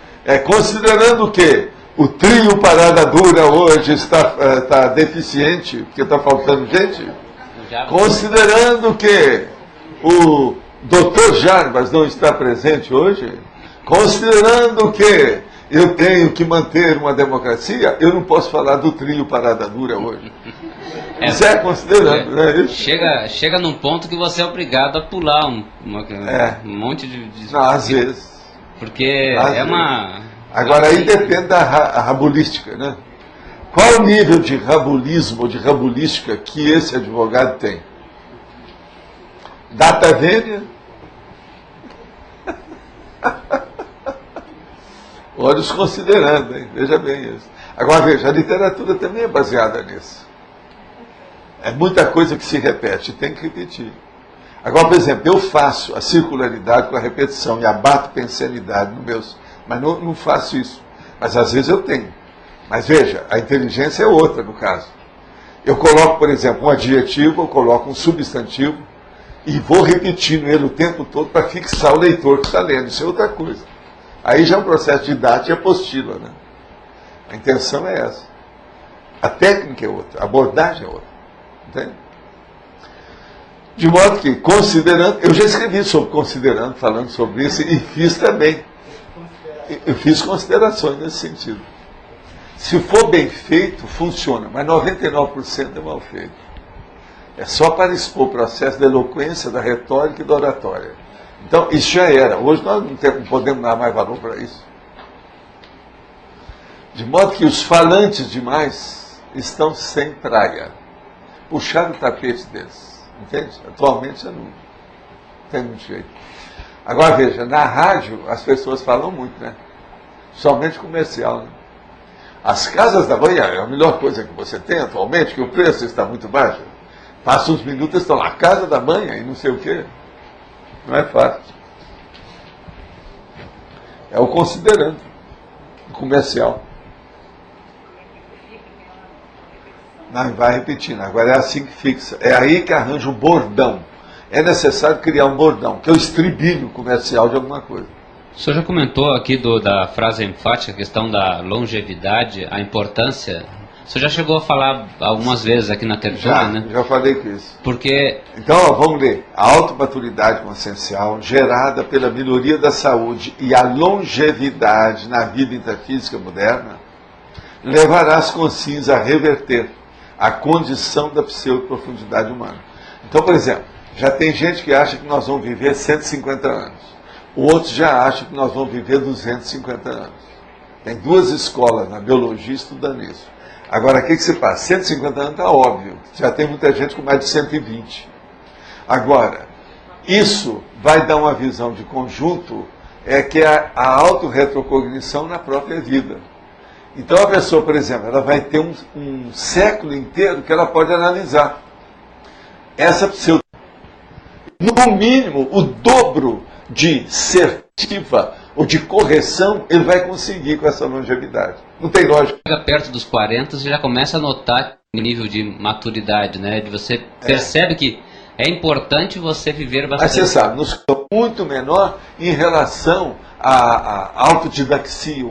Considerando o quê? O trio Parada Dura hoje está deficiente, porque está faltando gente? Considerando que o Dr. Jarbas não está presente hoje, considerando que eu tenho que manter uma democracia, eu não posso falar do trio Parada Dura hoje. Isso considerando, né? Chega num ponto que você é obrigado a pular um monte de... Não, às vezes. Porque uma... Agora aí depende da rabulística, né? Qual o nível de rabulismo ou de rabulística que esse advogado tem? Data vênia? Olhos considerando, hein? Veja bem isso. Agora veja, a literatura também é baseada nisso. É muita coisa que se repete, tem que repetir. Agora, por exemplo, eu faço a circularidade com a repetição e abato pensanidade no meus... Mas não faço isso. Mas às vezes eu tenho. Mas veja, a inteligência é outra no caso. Eu coloco, por exemplo, um adjetivo, eu coloco um substantivo e vou repetindo ele o tempo todo para fixar o leitor que está lendo. Isso é outra coisa. Aí já é um processo de didática e apostila, né? A intenção é essa. A técnica é outra, a abordagem é outra. Entende? De modo que, considerando... Eu já escrevi sobre considerando, falando sobre isso, e fiz também. Eu fiz considerações nesse sentido. Se for bem feito, funciona, mas 99% é mal feito. É só para expor o processo da eloquência, da retórica e da oratória. Então, isso já era. Hoje nós não podemos dar mais valor para isso. De modo que os falantes demais estão sem praia. Puxaram o tapete deles. Entende? Atualmente já não tem muito jeito. Agora veja, na rádio as pessoas falam muito, né? Somente comercial, né? As casas da banha é a melhor coisa que você tem atualmente, que o preço está muito baixo. Passa uns minutos, estão lá, casa da banha e não sei o quê. Não é fácil. É o considerando, o comercial. Não, vai repetindo. Agora é assim que fixa. É aí que arranja o bordão. É necessário criar um bordão, que é o estribilho comercial de alguma coisa. O senhor já comentou aqui da frase enfática, a questão da longevidade, a importância. O senhor já chegou a falar algumas vezes aqui na tertúlia, né? Já falei com isso. Porque... Então, ó, vamos ler. A automaturidade consciencial gerada pela melhoria da saúde e a longevidade na vida intrafísica moderna levará as consciências a reverter a condição da pseudo-profundidade humana. Então, por exemplo, já tem gente que acha que nós vamos viver 150 anos. Outros já acham que nós vamos viver 250 anos. Tem duas escolas na biologia estudando isso. Agora, o que se passa? 150 anos está óbvio. Já tem muita gente com mais de 120. Agora, isso vai dar uma visão de conjunto, que é a autorretrocognição na própria vida. Então a pessoa, por exemplo, ela vai ter um século inteiro que ela pode analisar. Essa pseudo, no mínimo, o dobro de certiva ou de correção ele vai conseguir com essa longevidade. Não tem lógica. Perto dos 40 você já começa a notar o nível de maturidade, né? De você percebe que é importante você viver bastante. Mas você sabe, nos muito menor em relação à autodidaxia.